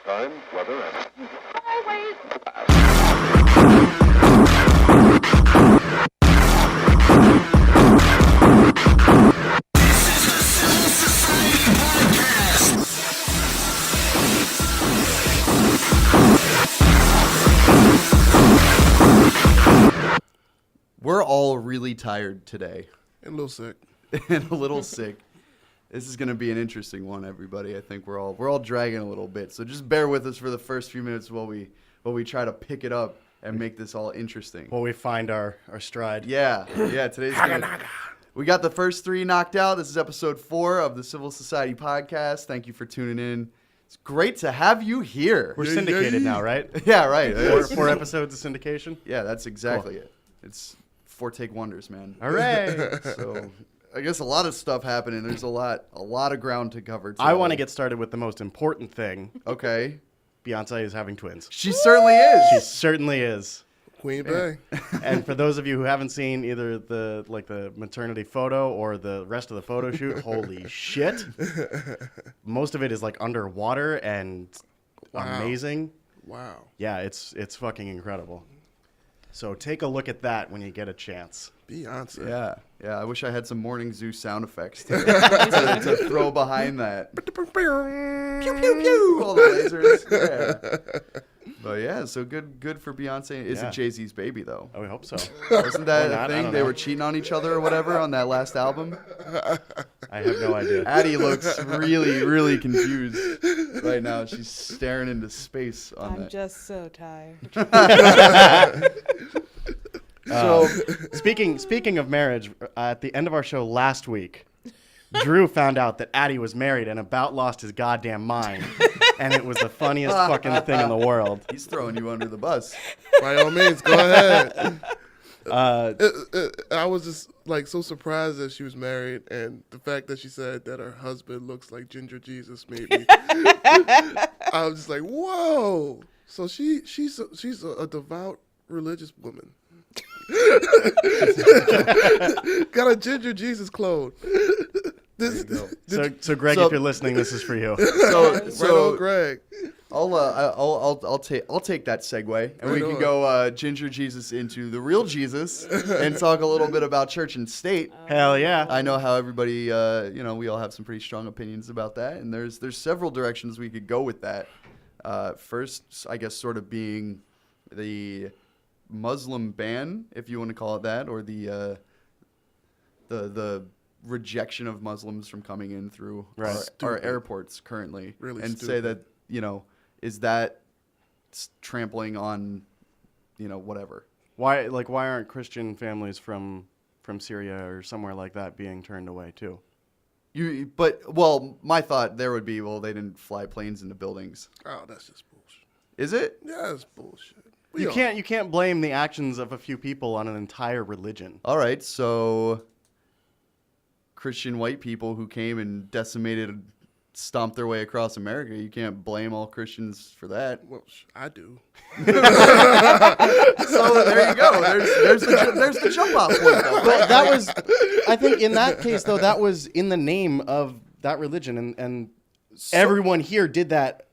time, weather, and Always. We're all really tired today. And a little sick. And a little sick. This is going to be an interesting one, everybody. I think we're all dragging a little bit. So just bear with us for the first few minutes while we try to pick it up and make this all interesting. While we find our stride. Yeah. Today's we got the first 3 knocked out. This is episode 4 of the Civil Society Podcast. Thank you for tuning in. It's great to have you here. We're syndicated now, right? Yeah, right. 4 episodes of syndication? Yeah, that's exactly it. It's 4 take wonders, man. Hooray! So I guess a lot of stuff happening. There's a lot of ground to cover today. I want to get started with the most important thing. Okay. Beyonce is having twins. She certainly is. She certainly is. Queen Bey. And for those of you who haven't seen either the maternity photo or the rest of the photo shoot, holy shit. Most of it is like underwater and amazing. Wow. Yeah, it's fucking incredible. So take a look at that when you get a chance. Beyonce. Yeah. I wish I had some Morning Zoo sound effects to throw behind that. Pew pew pew. All the lasers. Yeah. But yeah, so good for Beyonce. Is it Jay-Z's baby though? Oh, we hope so. Wasn't that a thing? They were cheating on each other or whatever on that last album. I have no idea. Addie looks really, really confused right now. She's staring into space on that. I'm just so tired. So speaking of marriage, at the end of our show last week, Drew found out that Addie was married and about lost his goddamn mind. And it was the funniest fucking thing in the world. he's throwing you under the bus. By all means, go ahead. I was just like so surprised that she was married, and the fact that she said that her husband looks like Ginger Jesus made me. I was just like, whoa. So she's a devout religious woman. Got a Ginger Jesus clone. So Greg, if you're listening, this is for you. Right on, Greg. I'll take that segue, and we can go Ginger Jesus into the real Jesus and talk a little bit about church and state. Hell yeah! I know how everybody, we all have some pretty strong opinions about that, and there's several directions we could go with that. First, I guess, sort of being the Muslim ban, if you want to call it that, or the rejection of Muslims from coming in through our airports currently, really and stupid. say that, is that trampling on, whatever. Why aren't Christian families from Syria or somewhere like that being turned away too? My thought there would be, they didn't fly planes into buildings. Oh, that's just bullshit. Is it? Yeah, that's bullshit. You can't blame the actions of a few people on an entire religion. All right, so Christian white people who came and stomped their way across America, you can't blame all Christians for that. Well, I do. So there you go. There's the jump off point, though. But that was, I think, in that case though, that was in the name of that religion, and so, everyone here did that.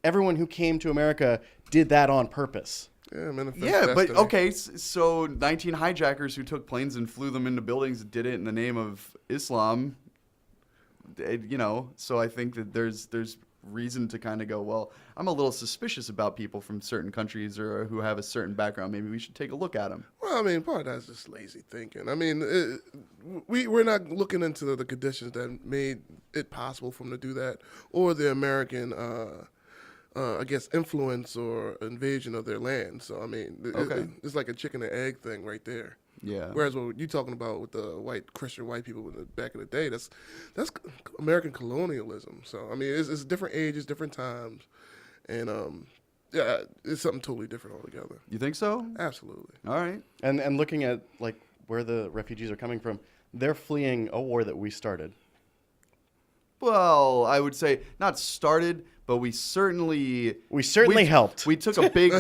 Everyone who came to America did that on purpose. Yeah, but okay, so 19 hijackers who took planes and flew them into buildings did it in the name of Islam. So I think that there's reason to kind of go, well, I'm a little suspicious about people from certain countries or who have a certain background. Maybe we should take a look at them. Well, I mean, part of that's just lazy thinking. I mean, we're not looking into the conditions that made it possible for them to do that, or the American I guess, influence or invasion of their land. So, I mean, it's like a chicken and egg thing right there. Yeah. Whereas what you're talking about with the Christian white people back in the day, that's American colonialism. So, I mean, it's different ages, different times. And, it's something totally different altogether. You think so? Absolutely. All right. And looking at, where the refugees are coming from, they're fleeing a war that we started. Well, I would say not started, but we certainly helped. We took a big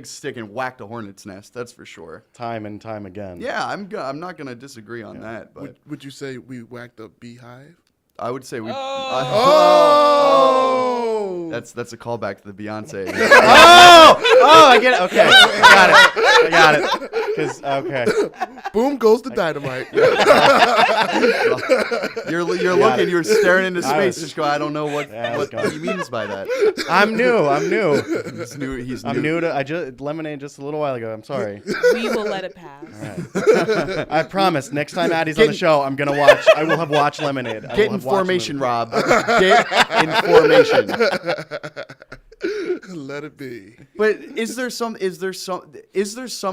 stick and whacked a hornet's nest. That's for sure. Time and time again. Yeah, I'm not gonna disagree on that. But would you say we whacked a beehive? I would say we. That's a callback to the Beyonce. I get it. Okay, I got it. Because Boom goes the dynamite. You're looking, you're staring into I space. was- Just go. I don't know what was going. he means by that. I'm new. He's new. He's I'm new to. I just lemonade just a little while ago. I'm sorry. We will let it pass. I promise. Next time Addie's on the show, I'm gonna watch. I will have watched Lemonade. I Get will in have watched formation, Lemonade. Rob. Get in formation. Let it be. But is there some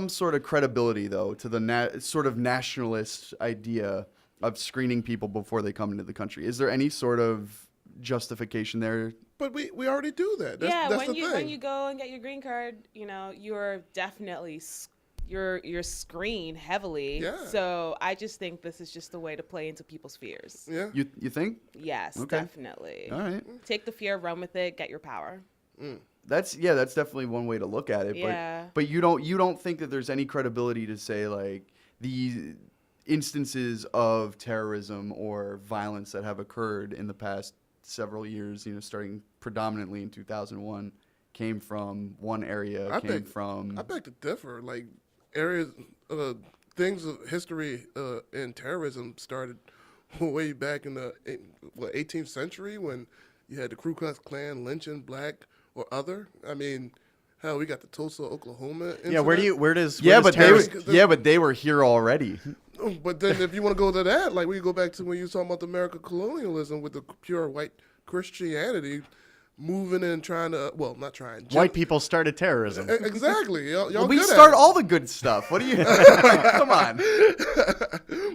sort of credibility though to the sort of nationalist idea of screening people before they come into the country? Is there any sort of justification there? But we already do that. That's when the you thing. when you go and get your green card, you're definitely you're screened heavily. Yeah. So I just think this is just the way to play into people's fears. Yeah. You think? Yes, Okay. definitely. All right. Take the fear, run with it, get your power. That's definitely one way to look at it. Yeah. But you don't think that there's any credibility to say like the instances of terrorism or violence that have occurred in the past several years, starting predominantly in 2001, came from one area, I beg to differ. Like areas, things of history in terrorism started way back in the 18th century when you had the Ku Klux Klan lynching black or other. I mean, hell, we got the Tulsa, Oklahoma incident. Yeah. Where does but they were here already. But then if you want to go to that, like we go back to when you were talking about the American colonialism with the pure white Christianity moving and trying to, not trying. White people started terrorism. Exactly. Y'all We good start at it. all the good stuff. What do you? Come on.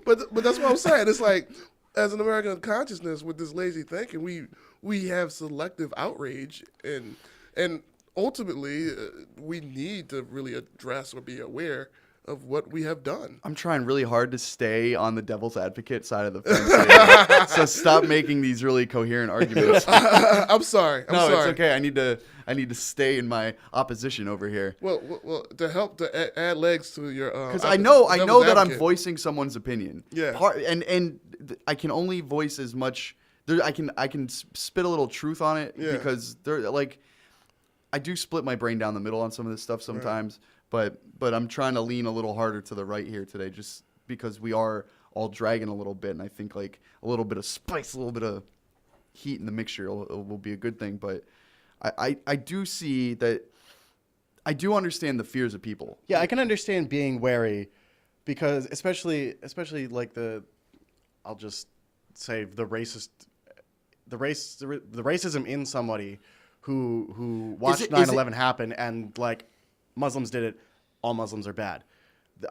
But that's what I'm saying. It's like, as an American consciousness with this lazy thinking, we have selective outrage, and ultimately we need to really address or be aware of what we have done. I'm trying really hard to stay on the devil's advocate side of the fence here. So stop making these really coherent arguments. I'm sorry. I'm sorry. It's okay. I need to stay in my opposition over here. Well, to help to add legs to your Because I know devil's that I'm advocate. voicing someone's opinion. Yeah. I can only voice as much. I can spit a little truth on it because I do split my brain down the middle on some of this stuff sometimes. Right. But I'm trying to lean a little harder to the right here today, just because we are all dragging a little bit, and I think like a little bit of spice, a little bit of heat in the mixture will be a good thing. But I do see that. I do understand the fears of people. Yeah, I can understand being wary, because especially like I'll just say the racism in somebody who watched 9/11 happen and like Muslims did it, all Muslims are bad.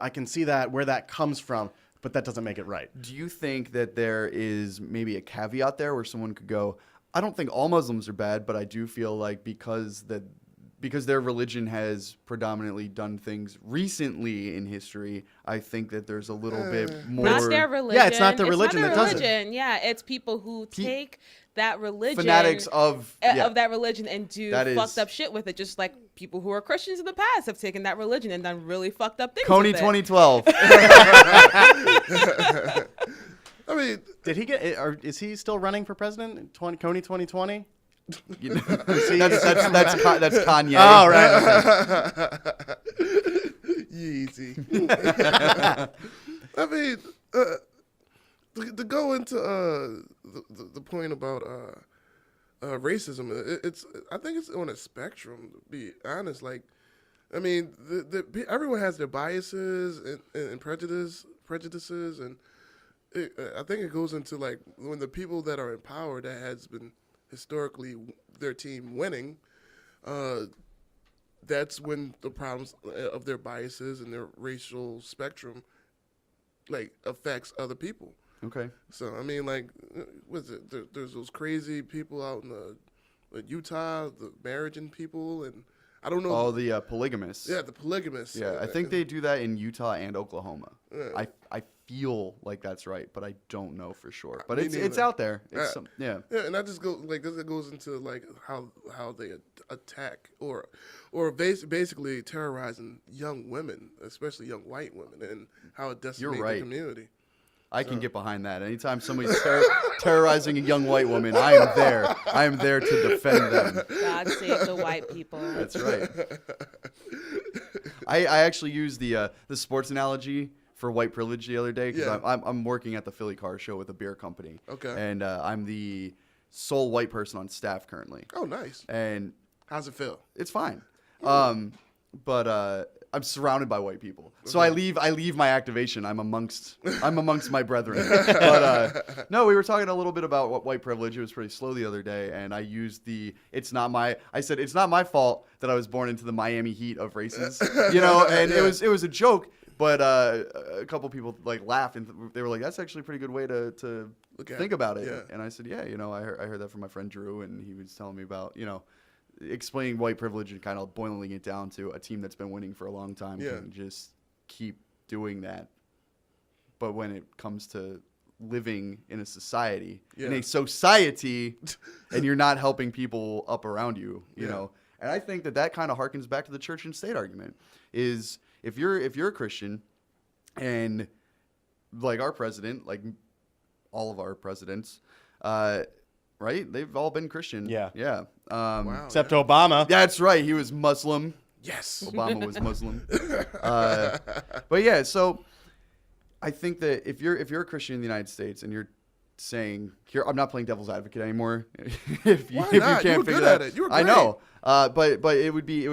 I can see where that comes from, but that doesn't make it right. Do you think that there is maybe a caveat there where someone could go, I don't think all Muslims are bad, but I do feel like because their religion has predominantly done things recently in history, I think that there's a little bit more. Not their religion. Yeah, it's not the religion that that does it. Yeah, it's people who take that religion, fanatics of that religion, and do That is- fucked up shit with it. Just like people who are Christians in the past have taken that religion and done really fucked up things. Coney with it. 2012. I mean, Did he get? Or is he still running for president in Coney 2020? You know, that's Kanye. Oh right. Okay. Yeezy. I mean, to go into the point about racism, I think it's on a spectrum. To be honest, like, I mean, everyone has their biases and prejudices, and I think it goes into like when the people that are in power that has been historically their team winning, that's when the problems of their biases and their racial spectrum like affects other people. Okay. So I mean, like, what's it? There's those crazy people out in Utah, the marriaging people, and I don't know. Oh, the polygamists. Yeah, the polygamists. Yeah, I think they do that in Utah and Oklahoma. Yeah. I feel like that's right, but I don't know for sure. But Me it's neither. out there. It's yeah. Yeah, and that just goes into like how they attack or basically terrorizing young women, especially young white women, and how it decimates the community. I can get behind that. Anytime somebody's terrorizing a young white woman, I am there. I am there to defend them. God save the white people. That's right. I actually used the sports analogy for white privilege the other day because I'm working at the Philly Car Show with a beer company. Okay. And I'm the sole white person on staff currently. Oh, nice. And how's it feel? it's fine. But I'm surrounded by white people. So I leave my activation. I'm amongst my brethren. But no, we were talking a little bit about what white privilege. It was pretty slow the other day, and I used I said it's not my fault that I was born into the Miami Heat of races. And it was a joke, but a couple people like laughed and they were like, that's actually a pretty good way to think about it. Yeah. And I said, yeah, I heard that from my friend Drew, and he was telling me about, explaining white privilege and kind of boiling it down to a team that's been winning for a long time can just keep doing that. But when it comes to living in a society, and you're not helping people up around you, you know. And I think that kind of harkens back to the church and state argument is if you're a Christian and like our president, like all of our presidents, right? They've all been Christian. Yeah. Yeah. Wow. Except Obama. That's right. He was Muslim. Yes. Obama was Muslim. But yeah, so I think that if you're a Christian in the United States and you're saying, here, I'm not playing devil's advocate anymore. if you Why not? can't You were figure good that, at it. You were I great. know. But it would be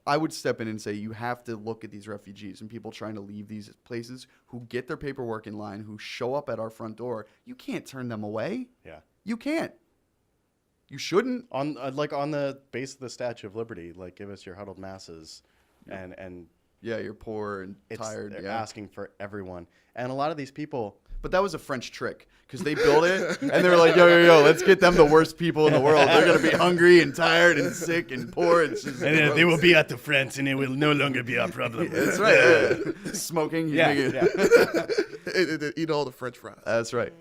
I would step in and say you have to look at these refugees and people trying to leave these places who get their paperwork in line, who show up at our front door. You can't turn them away. Yeah. You can't. You shouldn't. On on the base of the Statue of Liberty, like give us your huddled masses, and Yeah, you're poor and it's, tired. they're Yeah. asking for everyone, and a lot of these people. But that was a French trick because they built it and they were like, yo, let's get them the worst people in the world. They're going to be hungry and tired and sick and poor. It's just They will be at the front, and it will no longer be our problem. That's right. Yeah. Smoking. Yeah, Eat all the French fries. That's right.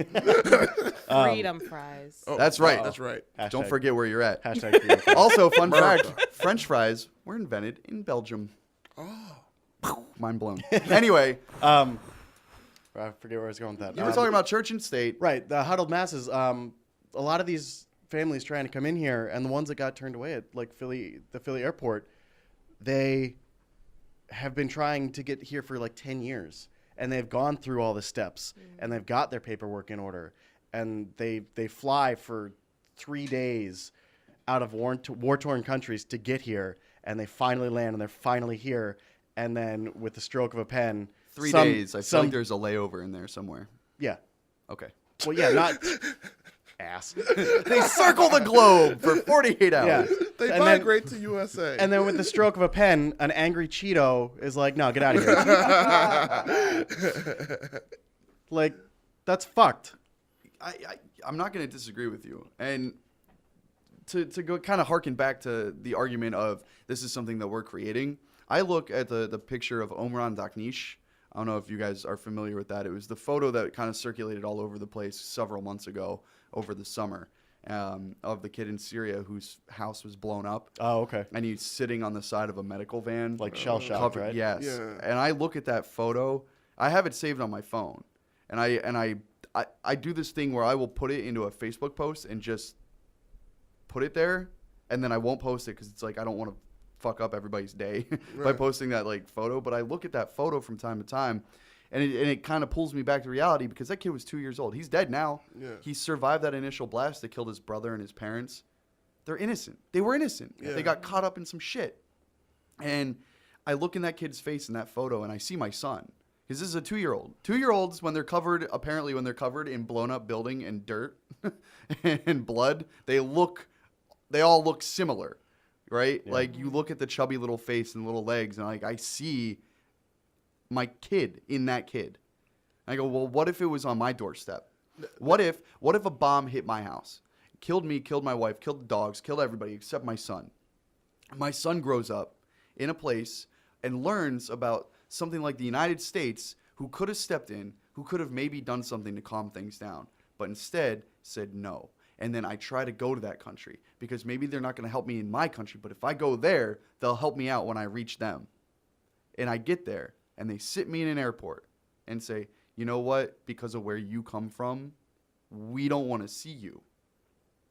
Freedom fries. Oh, That's right. That's right. Don't forget where you're at. Hashtag freedom fries. Also, fun fact, French fries were invented in Belgium. Oh. Mind blown. Anyway, I forget where I was going with that. you were talking about church and state. Right, the huddled masses. A lot of these families trying to come in here, and the ones that got turned away at like the Philly airport, they have been trying to get here for like 10 years, and they've gone through all the steps, and they've got their paperwork in order, and they fly for 3 days out of war-torn countries to get here, and they finally land, and they're finally here, and then with the stroke of a pen. 3 days. I feel like there's a layover in there somewhere. Yeah. Okay. Well, yeah, not ass. They circle the globe for 48 hours. Yeah. They And migrate to USA. And then with the stroke of a pen, an angry Cheeto is like, no, get out of here. Like, that's fucked. I'm not going to disagree with you. And to go kind of harken back to the argument of this is something that we're creating, I look at the picture of Omran Daknish. I don't know if you guys are familiar with that. It was the photo that kind of circulated all over the place several months ago over the summer of the kid in Syria whose house was blown up. Oh, okay. And he's sitting on the side of a medical van. Like shell-shocked, covered- right? Yes. Yeah. And I look at that photo. I have it saved on my phone. And I do this thing where I will put it into a Facebook post and just put it there. And then I won't post it because it's like I don't want to fuck up everybody's day by posting that like photo. But I look at that photo from time to time, and it kind of pulls me back to reality because that kid was 2 years old. He's dead now. Yeah. He survived that initial blast that killed his brother and his parents. They're innocent. They were innocent. Yeah. They got caught up in some shit. And I look in that kid's face in that photo, and I see my son. Because this is a 2-year-old. 2-year-olds, when they're covered in blown up building and dirt and blood, they all look similar. Right? Yeah. Like you look at the chubby little face and little legs and like I see my kid in that kid. And I go, well, what if it was on my doorstep? What if a bomb hit my house? Killed me, killed my wife, killed the dogs, killed everybody except my son. My son grows up in a place and learns about something like the United States who could have stepped in, who could have maybe done something to calm things down, but instead said no. And then I try to go to that country because maybe they're not going to help me in my country, but if I go there, they'll help me out when I reach them. And I get there, and they sit me in an airport and say, you know what? Because of where you come from, we don't want to see you.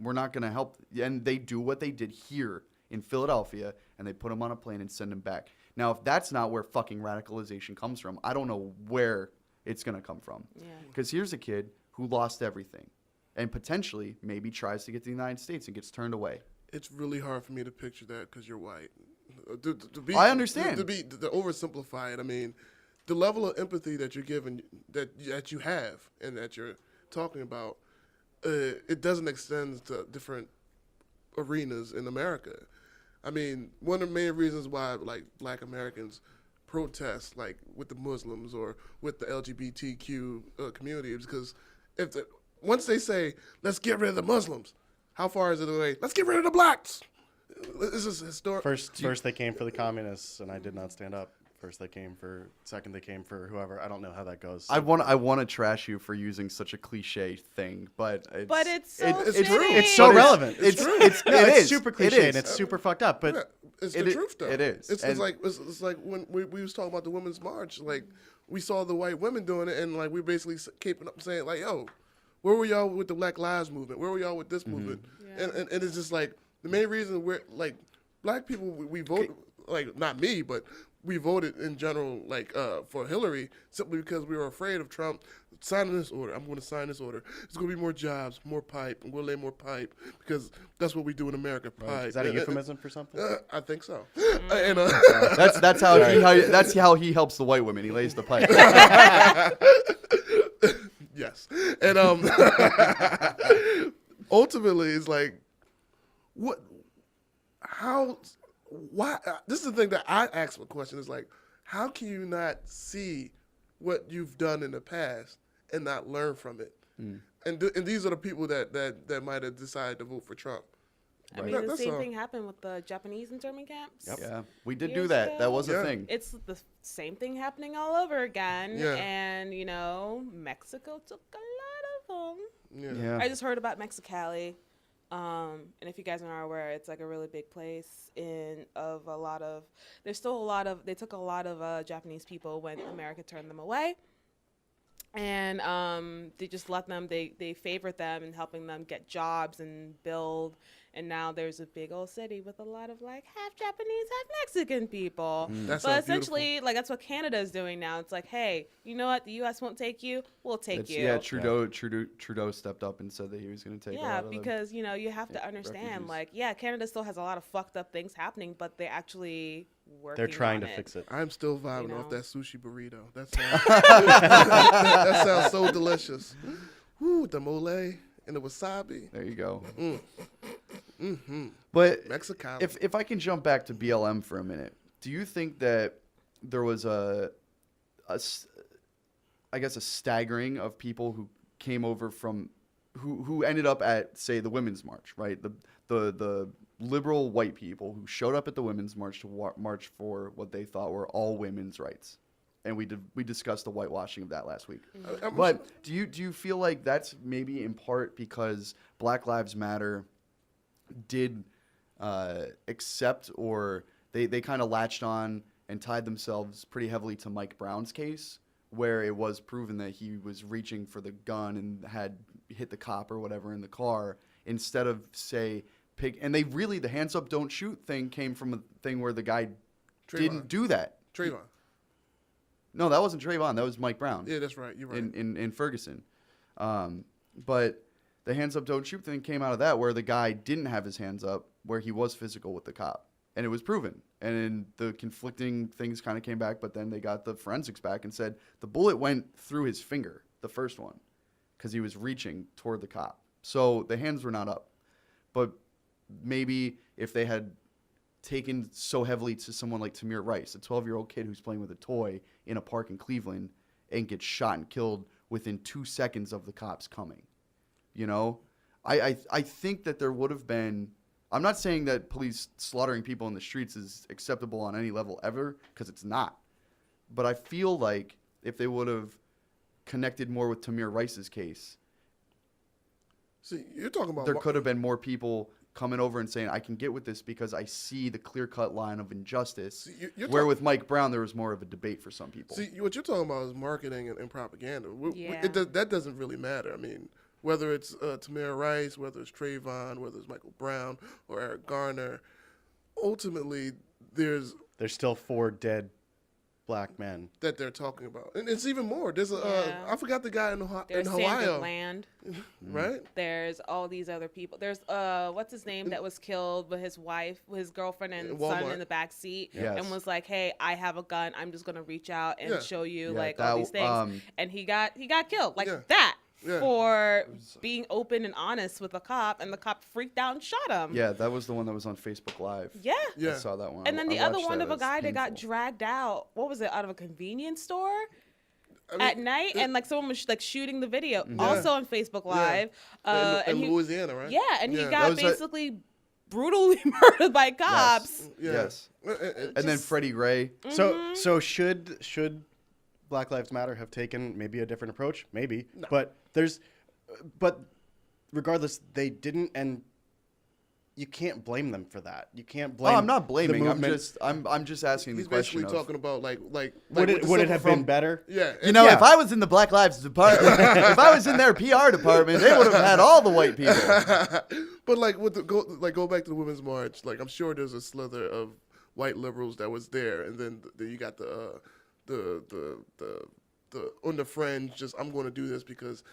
We're not going to help. And they do what they did here in Philadelphia, and they put them on a plane and send them back. Now, if that's not where fucking radicalization comes from, I don't know where it's going to come from. Because here's a kid who lost everything and potentially maybe tries to get to the United States and gets turned away. It's really hard for me to picture that because you're white. I understand. To oversimplify it, I mean, the level of empathy that you're given, that you have, and that you're talking about, it doesn't extend to different arenas in America. I mean, one of the main reasons why like Black Americans protest like with the Muslims or with the LGBTQ community is because once they say let's get rid of the Muslims, how far is it away? Let's get rid of the blacks. This is historic. First they came for the communists, and I did not stand up. Second they came for whoever. I don't know how that goes. I want to trash you for using such a cliche thing, but it's so it's true. It's so relevant. It's super cliche and it's super fucked up. But Yeah, it's the truth, though. It is. It's like when we was talking about the Women's March. Like we saw the white women doing it, and like we basically keeping up saying like, "Yo, where were y'all with the Black Lives movement? Where were y'all with this movement?" Yeah. And it's just like the main reason we're like Black people we vote like not me, but we voted in general like for Hillary simply because we were afraid of Trump signing this order. I'm going to sign this order. It's going to be more jobs, more pipe, and we'll lay more pipe because that's what we do in America. Pipe. Is that a euphemism for something? I think so. And that's how he helps the white women. He lays the pipe. yes, and ultimately it's like what, how. Why? This is the thing that I ask the question is like, how can you not see what you've done in the past and not learn from it? And these are the people that might have decided to vote for Trump. I mean, the same thing happened with the Japanese internment camps. Yep. Yeah, we did Years do that. ago. That was a thing. It's the same thing happening all over again. Yeah. And, Mexico took a lot of them. Yeah. I just heard about Mexicali. And if you guys aren't aware, it's like a really big place they took a lot of Japanese people when America turned them away. And they just let them, they favored them in helping them get jobs and build. And now there's a big old city with a lot of like half Japanese, half Mexican people. That but sounds essentially, like that's what Canada is doing now. It's like, hey, you know what? The U.S. won't take you. We'll take you. Yeah, Trudeau stepped up and said that he was going to take. Yeah, because you have to understand, refugees. Canada still has a lot of fucked up things happening, but they actually working. They're trying on to fix it. I'm still vibing know? off that sushi burrito. That sounds so delicious. Woo, the mole and the wasabi. There you go. Mm-hmm. But Mexican. if I can jump back to BLM for a minute, do you think that there was a staggering of people who came over from who ended up at, say, the Women's March, right? The liberal white people who showed up at the Women's March to march for what they thought were all women's rights. And we discussed the whitewashing of that last week. But do you feel like that's maybe in part because Black Lives Matter did accept, or they kind of latched on and tied themselves pretty heavily to Mike Brown's case, where it was proven that he was reaching for the gun and had hit the cop or whatever in the car, instead of, say, and the hands up, don't shoot thing came from a thing where the guy didn't do that. Trayvon. No, that wasn't Trayvon. That was Mike Brown. Yeah, that's right. You're right. In Ferguson. But the hands up, don't shoot thing came out of that, where the guy didn't have his hands up, where he was physical with the cop. And it was proven. And the conflicting things kind of came back, but then they got the forensics back and said the bullet went through his finger, the first one, because he was reaching toward the cop. So the hands were not up. But maybe if they had taken so heavily to someone like Tamir Rice, a 12-year-old kid who's playing with a toy in a park in Cleveland and gets shot and killed within 2 seconds of the cops coming. I think that there would have been, I'm not saying that police slaughtering people in the streets is acceptable on any level ever, because it's not. But I feel like if they would have connected more with Tamir Rice's case, See, you're talking about there could have been more people coming over and saying, I can get with this because I see the clear-cut line of injustice. See, you're where with Mike Brown, there was more of a debate for some people. See, what you're talking about is marketing and propaganda. Yeah. That doesn't really matter. I mean, whether it's Tamir Rice, whether it's Trayvon, whether it's Michael Brown or Eric Garner, ultimately there's still 4 dead black men. that they're talking about, and it's even more. There's Yeah. I forgot the guy in There's Hawaii, Sandra Bland. right? There's all these other people. There's what's his name that was killed with his wife, his girlfriend and In son Walmart. in the back seat, Yes. and was like, "Hey, I have a gun. I'm just gonna reach out and Yeah. show you Yeah, like that all these things." And he got killed like Yeah. that Yeah. for being open and honest with a cop, and the cop freaked out and shot him. Yeah, that was the one that was on Facebook Live. Yeah. Yeah. I saw that one. And then I the other watched one that. of a It's guy that got painful. dragged out. What was it? Out of a convenience store I mean, at night, and like someone was like shooting the video, Mm-hmm. also on Facebook Live. in he, Louisiana, right? yeah, and he Yeah. That got was basically brutally murdered by cops. Yeah. Yes. And And then Freddie Gray. So should Black Lives Matter have taken maybe a different approach? Maybe. But regardless, they didn't, and you can't blame them for that. You can't blame. I'm not the blaming. movement. I'm just asking he's the question. basically Of, talking about like Would with it the would it civil have from- been better? Yeah. you know, Yeah. if I was in the Black Lives Department, if I was in their PR department, they would have had all the white people. But like go back to the Women's March. Like I'm sure there's a slither of white liberals that was there, and then you got the on the fringe. Just I'm going to do this because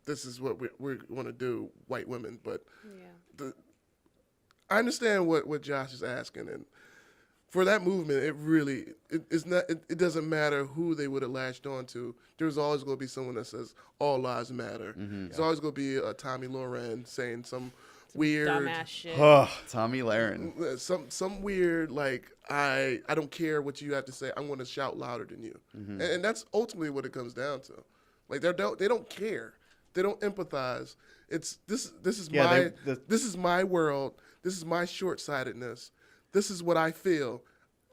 this is what we're going to do, white women. But Yeah. I understand what Josh is asking, and for that movement, it doesn't matter who they would have latched on to. There's always going to be someone that says all lives matter. There's always going to be a Tommy Loren saying some weird, Dumbass shit. Tommy Lahren. some weird like I don't care what you have to say. I'm going to shout louder than you, and that's ultimately what it comes down to. Like they don't care. They don't empathize. It's this is Yeah, this is my world. This is my short-sightedness. This is what I feel.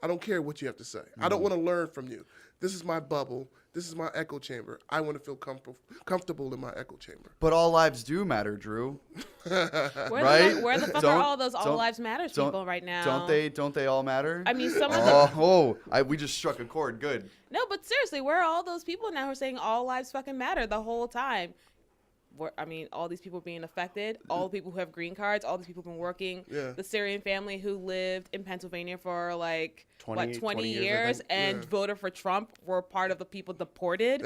I don't care what you have to say. I don't want to learn from you. This is my bubble. This is my echo chamber. I want to feel comfortable in my echo chamber. But all lives do matter, Drew. Where right? where the fuck Don't- are all those All don't- Lives Matters don't- people right now? Don't they all matter? I mean, some of them. We just struck a chord. Good. No, but seriously, where are all those people now who are saying all lives fucking matter the whole time? I mean, all these people being affected, all the people who have green cards, all these people who've been working, Yeah. the Syrian family who lived in Pennsylvania for like 20 20 years, I years think. and voted for Trump were part of the people deported.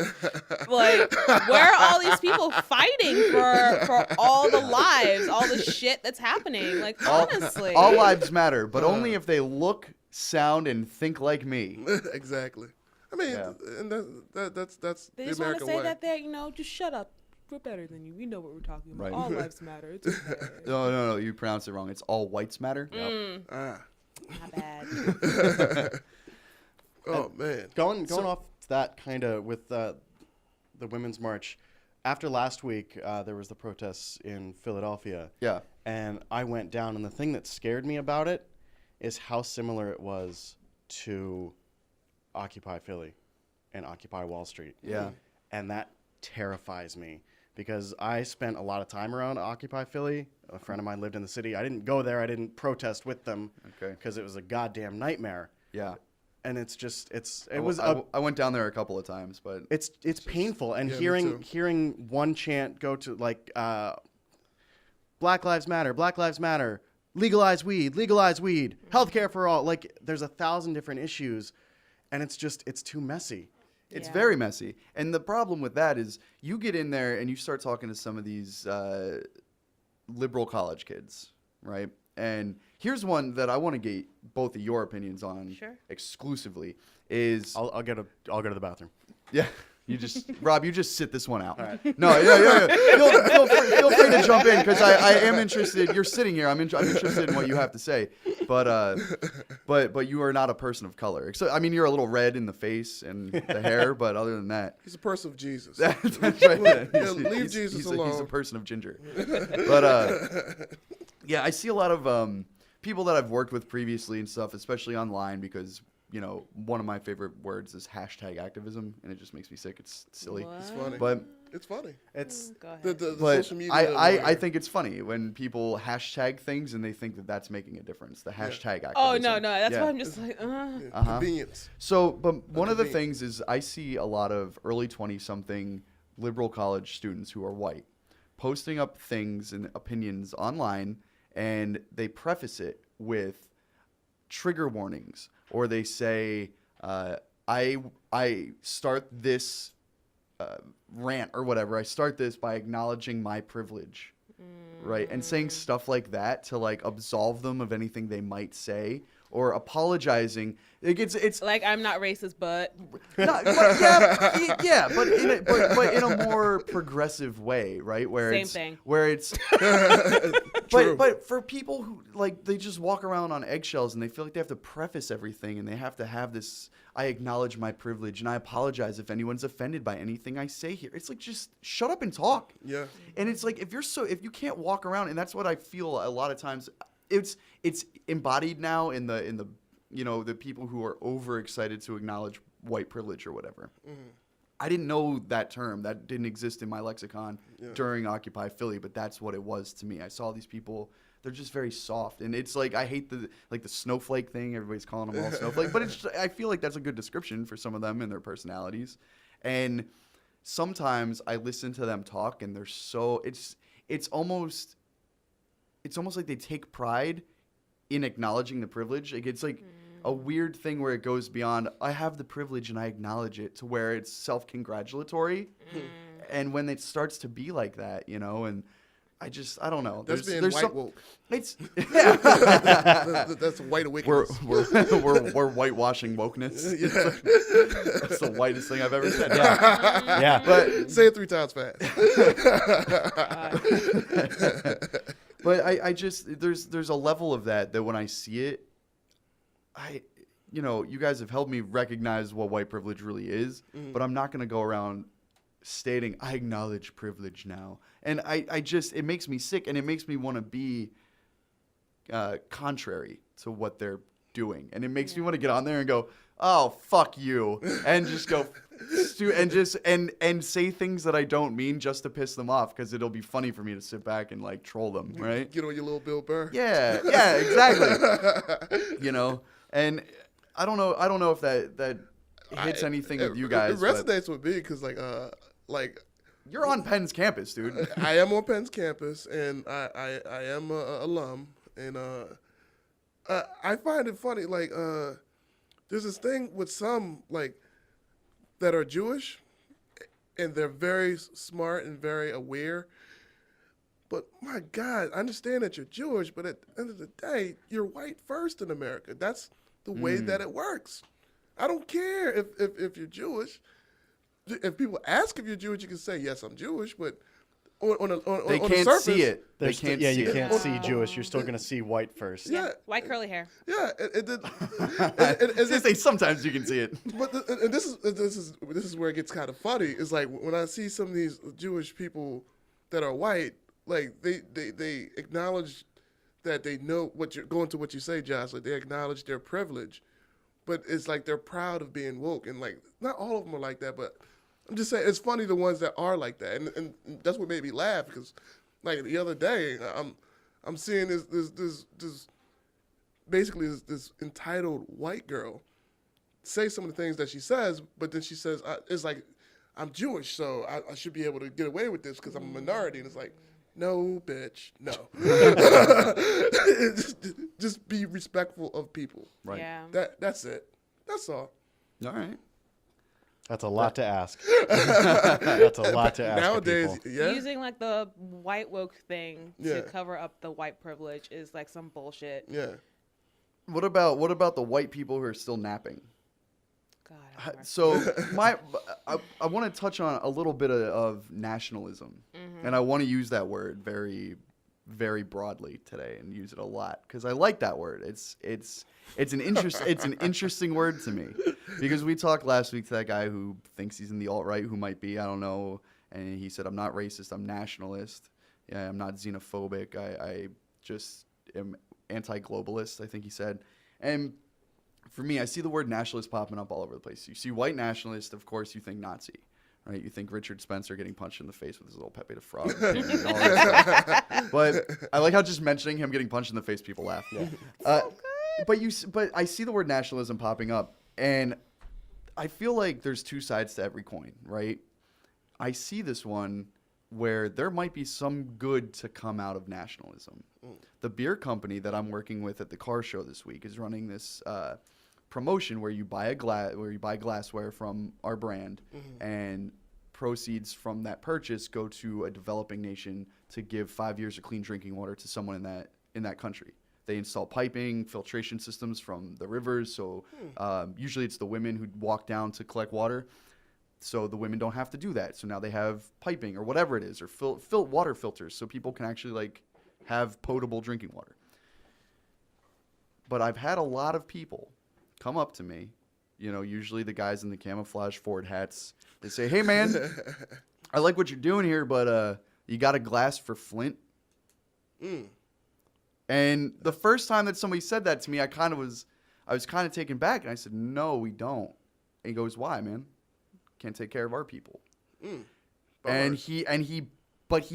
Like, where are all these people fighting for all the lives, all the shit that's happening? Like, honestly. All lives matter, but only if they look, sound, and think like me. Exactly. I mean, Yeah. and that's They the just want to American say way. that just shut up. We're better than you. We know what we're talking about. Right. All lives matter. It's okay. No, you pronounced it wrong. It's all whites matter. Ah. Not bad. Oh man. Going off that kind of with the Women's March, after last week there was the protests in Philadelphia. Yeah. And I went down, and the thing that scared me about it is how similar it was to Occupy Philly and Occupy Wall Street. Yeah. And that terrifies me because I spent a lot of time around Occupy Philly. A friend of mine lived in the city. I didn't go there. I didn't protest with them Okay. because it was a goddamn nightmare. Yeah. And it's just I went down there a couple of times, but it's painful, and Yeah, me hearing too. hearing one chant go to like Black Lives Matter, legalize weed, healthcare for all. Like there's 1,000 different issues, and it's too messy. it's Yeah. very messy. And the problem with that is you get in there and you start talking to some of these liberal college kids, right? And here's one that I want to get both of your opinions on Sure. exclusively is I'll go to the bathroom. yeah. You just Rob, you just sit this one out. No, yeah. Feel free to jump in because I am interested. You're sitting here. I'm interested in what you have to say, but you are not a person of color. So I mean, you're a little red in the face and the hair, but other than that, He's a person of Jesus. that's right. Yeah, leave Jesus he's alone. a person of ginger. But yeah, I see a lot of people that I've worked with previously and stuff, especially online, because one of my favorite words is hashtag activism, and it just makes me sick. It's silly. What? It's funny. But It's funny. It's Go ahead. The But social media. I think it's funny when people hashtag things and they think that that's making a difference. The hashtag activism. Oh no, that's Yeah. why I'm just like, Convenience. So, but one of the Convenience. things is I see a lot of early 20-something liberal college students who are white posting up things and opinions online, and they preface it with trigger warnings, or they say, I start this rant or whatever. I start this by acknowledging my privilege, right? And saying stuff like that to like absolve them of anything they might say, or apologizing. It's like I'm not racist, but not, but in a more progressive way, right? Where Same it's thing. where it's True. but for people who like they just walk around on eggshells and they feel like they have to preface everything and they have to have this. I acknowledge my privilege and I apologize if anyone's offended by anything I say here. It's like just shut up and talk. Yeah. And it's like if you can't walk around, and that's what I feel a lot of times. It's embodied now in the the people who are overexcited to acknowledge white privilege or whatever. Mm-hmm. I didn't know that term. That didn't exist in my lexicon during Occupy Philly, but that's what it was to me. I saw these people. They're just very soft, and it's like I hate the snowflake thing. Everybody's calling them all snowflake, but I feel like that's a good description for some of them and their personalities. And sometimes I listen to them talk, and they're so it's almost like they take pride in acknowledging the privilege. Like it's like a weird thing where it goes beyond I have the privilege and I acknowledge it to where it's self-congratulatory. And when it starts to be like that, and I don't know. That's being there's white woke. It's That's white awakeness. we're whitewashing wokeness. Yeah. That's the whitest thing I've ever said. yeah. But Say it 3 times fast. But I just there's a level of that when I see it, you guys have helped me recognize what white privilege really is, but I'm not gonna go around stating I acknowledge privilege now. And I just it makes me sick, and it makes me want to be contrary to what they're doing, and it makes me want to get on there and go, oh fuck you, and just go and say things that I don't mean just to piss them off, because it'll be funny for me to sit back and like troll them, right? Get on your little Bill Burr. Yeah, exactly. And I don't know if that hits anything with you guys. It resonates with me because like you're on Penn's campus, dude. I am on Penn's campus, and I am a alum, and I find it funny. Like there's this thing with some like that are Jewish, and they're very smart and very aware. But my God, I understand that you're Jewish, but at the end of the day, you're white first in America. That's the way that it works. I don't care if you're Jewish. If people ask if you're Jewish, you can say, yes, I'm Jewish, but on They the can't surface, see it. They There's can't yeah, see you it. can't see Jewish. You're still gonna see white first. Yeah, white curly hair. yeah. Sometimes you can see it. But and this is where it gets kind of funny. It's like when I see some of these Jewish people that are white, like they acknowledge that they know what you're going to what you say, Josh. Like they acknowledge their privilege, but it's like they're proud of being woke, and like not all of them are like that, but I'm just saying it's funny the ones that are like that, and that's what made me laugh because like the other day I'm seeing this basically this entitled white girl say some of the things that she says, but then she says it's like I'm Jewish, so I should be able to get away with this because I'm a minority, and it's like. No, bitch, no. just be respectful of people. Right. Yeah. That's it. That's all. All right. That's a lot to ask. That's a lot to ask. Nowadays, people. yeah. Using like the white woke thing Yeah. to cover up the white privilege is like some bullshit. Yeah. What about the white people who are still napping? God. have mercy. So I want to touch on a little bit of nationalism, and I want to use that word very, very broadly today and use it a lot because I like that word. It's an interesting word to me because we talked last week to that guy who thinks he's in the alt-right, who might be, I don't know, and he said I'm not racist, I'm nationalist. Yeah, I'm not xenophobic. I just am anti-globalist, I think he said. And for me, I see the word nationalist popping up all over the place. You see white nationalist, of course, you think Nazi, right? You think Richard Spencer getting punched in the face with his little Pepe the Frog. and all that stuff. But I like how just mentioning him getting punched in the face, people laugh. Yeah. But I see the word nationalism popping up, and I feel like there's two sides to every coin, right? I see this one where there might be some good to come out of nationalism. The beer company that I'm working with at the car show this week is running this promotion where you buy glassware from our brand, and proceeds from that purchase go to a developing nation to give 5 years of clean drinking water to someone in that country. They install piping, filtration systems from the rivers. So usually it's the women who walk down to collect water. So the women don't have to do that. So now they have piping or whatever it is, or water filters, so people can actually like have potable drinking water. But I've had a lot of people come up to me, usually the guys in the camouflage Ford hats. They say, "Hey man, I like what you're doing here, but you got a glass for Flint?" And the first time that somebody said that to me, I was kind of taken back, and I said, "No, we don't." And he goes, "Why, man? Can't take care of our people." And he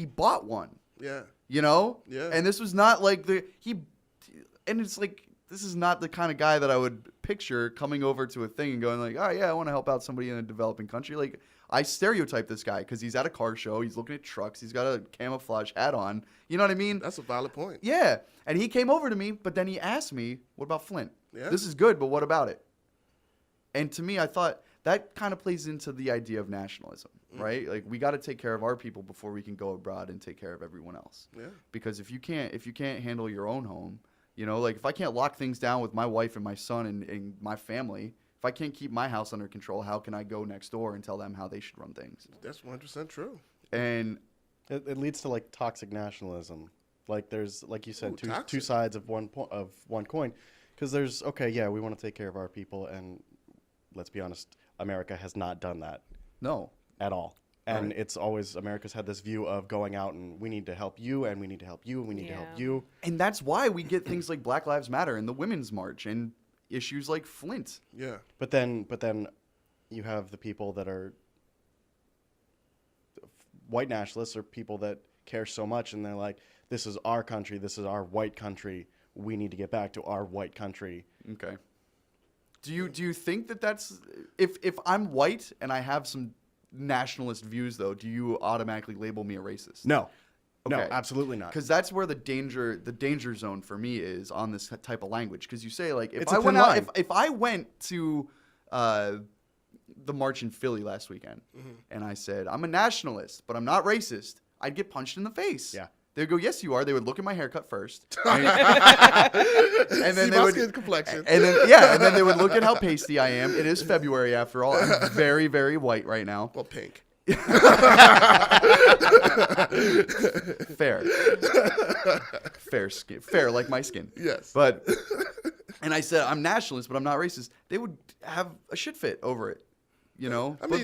bought one. Yeah. Yeah. And this was not like and it's like, this is not the kind of guy that I would picture coming over to a thing and going like, "Oh yeah, I want to help out somebody in a developing country." Like, I stereotype this guy because he's at a car show, he's looking at trucks, he's got a camouflage hat on. You know what I mean? That's a valid point. Yeah. And he came over to me, but then he asked me, "What about Flint? Yeah. This is good, but what about it?" And to me, I thought that kind of plays into the idea of nationalism, right? Like, we got to take care of our people before we can go abroad and take care of everyone else. Yeah. Because if you can't handle your own home, like if I can't lock things down with my wife and my son and my family, if I can't keep my house under control, how can I go next door and tell them how they should run things? That's 100% true. And it leads to like toxic nationalism. Like there's, like you said, two toxic. sides of one coin. Because there's, okay, yeah, we want to take care of our people, and let's be honest, America has not done that no. at all. And Right. it's always, America's had this view of going out and we need to help you, and we need to help you, and we need to help Yeah. you. And that's why we get things like Black Lives Matter and the Women's March and issues like Flint. Yeah. But then you have the people that are white nationalists, or people that care so much, and they're like, "This is our country, this is our white country, we need to get back to our white country." Okay. Do you think that that's if I'm white and I have some nationalist views though, do you automatically label me a racist? No, no, Okay. absolutely not. Because that's where the danger zone for me is on this type of language. Because you say like, It's a thin line. if I went to the march in Philly last weekend and I said I'm a nationalist but I'm not racist, I'd get punched in the face. Yeah. They'd go, "Yes, you are." They would look at my haircut first, and then See they my would skin complexion. and then they would look at how pasty I am. It is February after all. I'm very, very white right now. Well, pink. Fair skin, fair like my skin. Yes. And I said I'm nationalist, but I'm not racist. They would have a shit fit over it,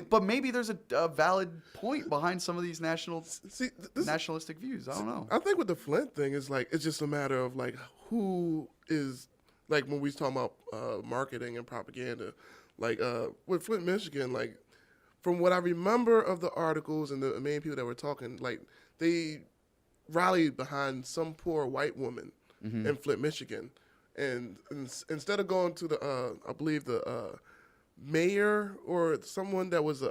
but maybe there's a valid point behind some of these nationalistic views. I don't know. I think with the Flint thing is like, it's just a matter of like who is, like when we was talking about marketing and propaganda, like with Flint, Michigan, like from what I remember of the articles and the main people that were talking, like they rallied behind some poor white woman in Flint, Michigan, and instead of going to the I believe the mayor or someone that was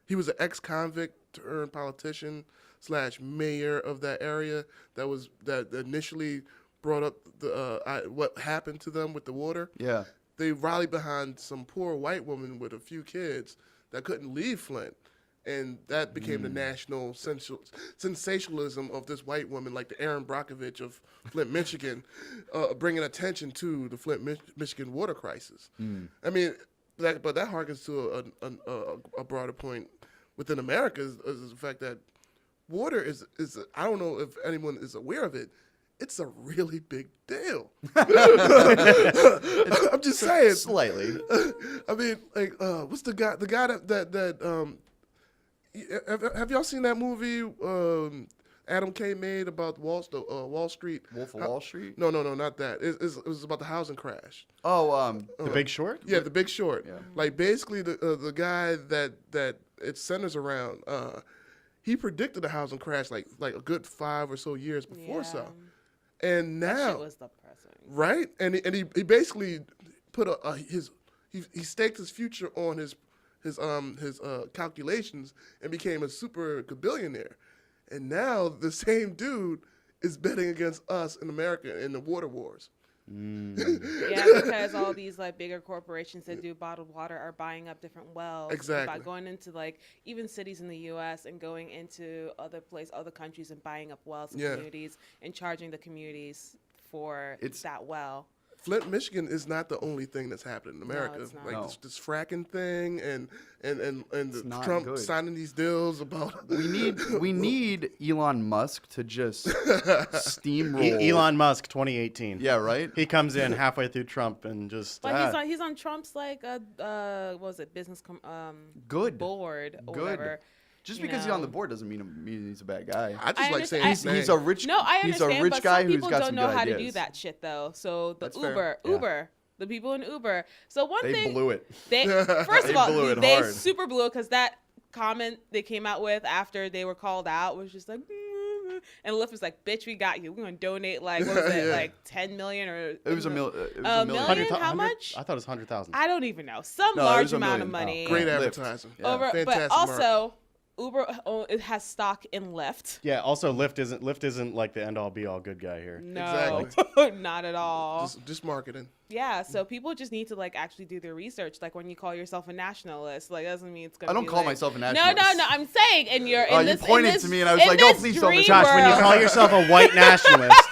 he was an ex-convict turned politician / mayor of that area that initially brought up the what happened to them with the water. Yeah. They rallied behind some poor white woman with a few kids that couldn't leave Flint, and that became the national sensationalism of this white woman, like the Erin Brockovich of Flint, Michigan, bringing attention to the Flint, Michigan water crisis. I mean, but that harkens to a broader point within America is the fact that water is I don't know if anyone is aware of it. It's a really big deal. I'm just saying. Slightly. I mean, like, what's the guy? The guy that have y'all seen that movie? Adam K made about Wall Street. Wolf of Wall Street. No, not that. It was about the housing crash. Oh, The Big Short? Yeah, The Big Short. Yeah. Like basically the guy that it centers around. He predicted a housing crash like a good 5 or so years before so, and That now shit was depressing. right, and he basically put he staked his future on his calculations and became a super billionaire, and now the same dude is betting against us in America in the water wars. Yeah, because all these like bigger corporations that do bottled water are buying up different wells. Exactly. By going into like even cities in the U.S. and going into other countries and buying up wells in communities and charging the communities for that well. Flint, Michigan is not the only thing that's happening in America. it's not. Like No. this fracking thing and not Trump good. signing these deals about we need Elon Musk to just steamroll. Elon Musk 2018. Yeah, right. He comes in halfway through Trump and just But he's on Trump's like what was it business Good. board or Good. whatever. Just you because he's know. on the board doesn't mean he's a bad guy. I just I like understand- saying I- his name. He's a rich. No, I He's a understand, rich but guy some who's people got don't some know good how to ideas. do that shit though. So the That's fair. Uber, the people in Uber. So one They thing blew it. They first They of all, blew it they hard. super blew it because that comment they came out with after they were called out was just like, and Lyft was like, "Bitch, we got you. We're gonna donate like what was it, Yeah. like 10 million or It was a million. a million? How much? I thought it was 100,000. I don't even know. Some No, it large was a amount of million. money. Great Lyft. advertising. Yeah. Over, but Fantastic also Uber it has stock in Lyft. Yeah. Also, Lyft isn't like the end all be all good guy here. No, Exactly. not at all. Just marketing. Yeah, so people just need to like actually do their research. Like when you call yourself a nationalist, like doesn't mean it's gonna. I don't be call like, myself a No, nationalist. I'm saying, and you're. Oh, in you this, pointed in this, to me and I was in like, "Oh, this please don't dream Josh, when you world- call yourself a white nationalist,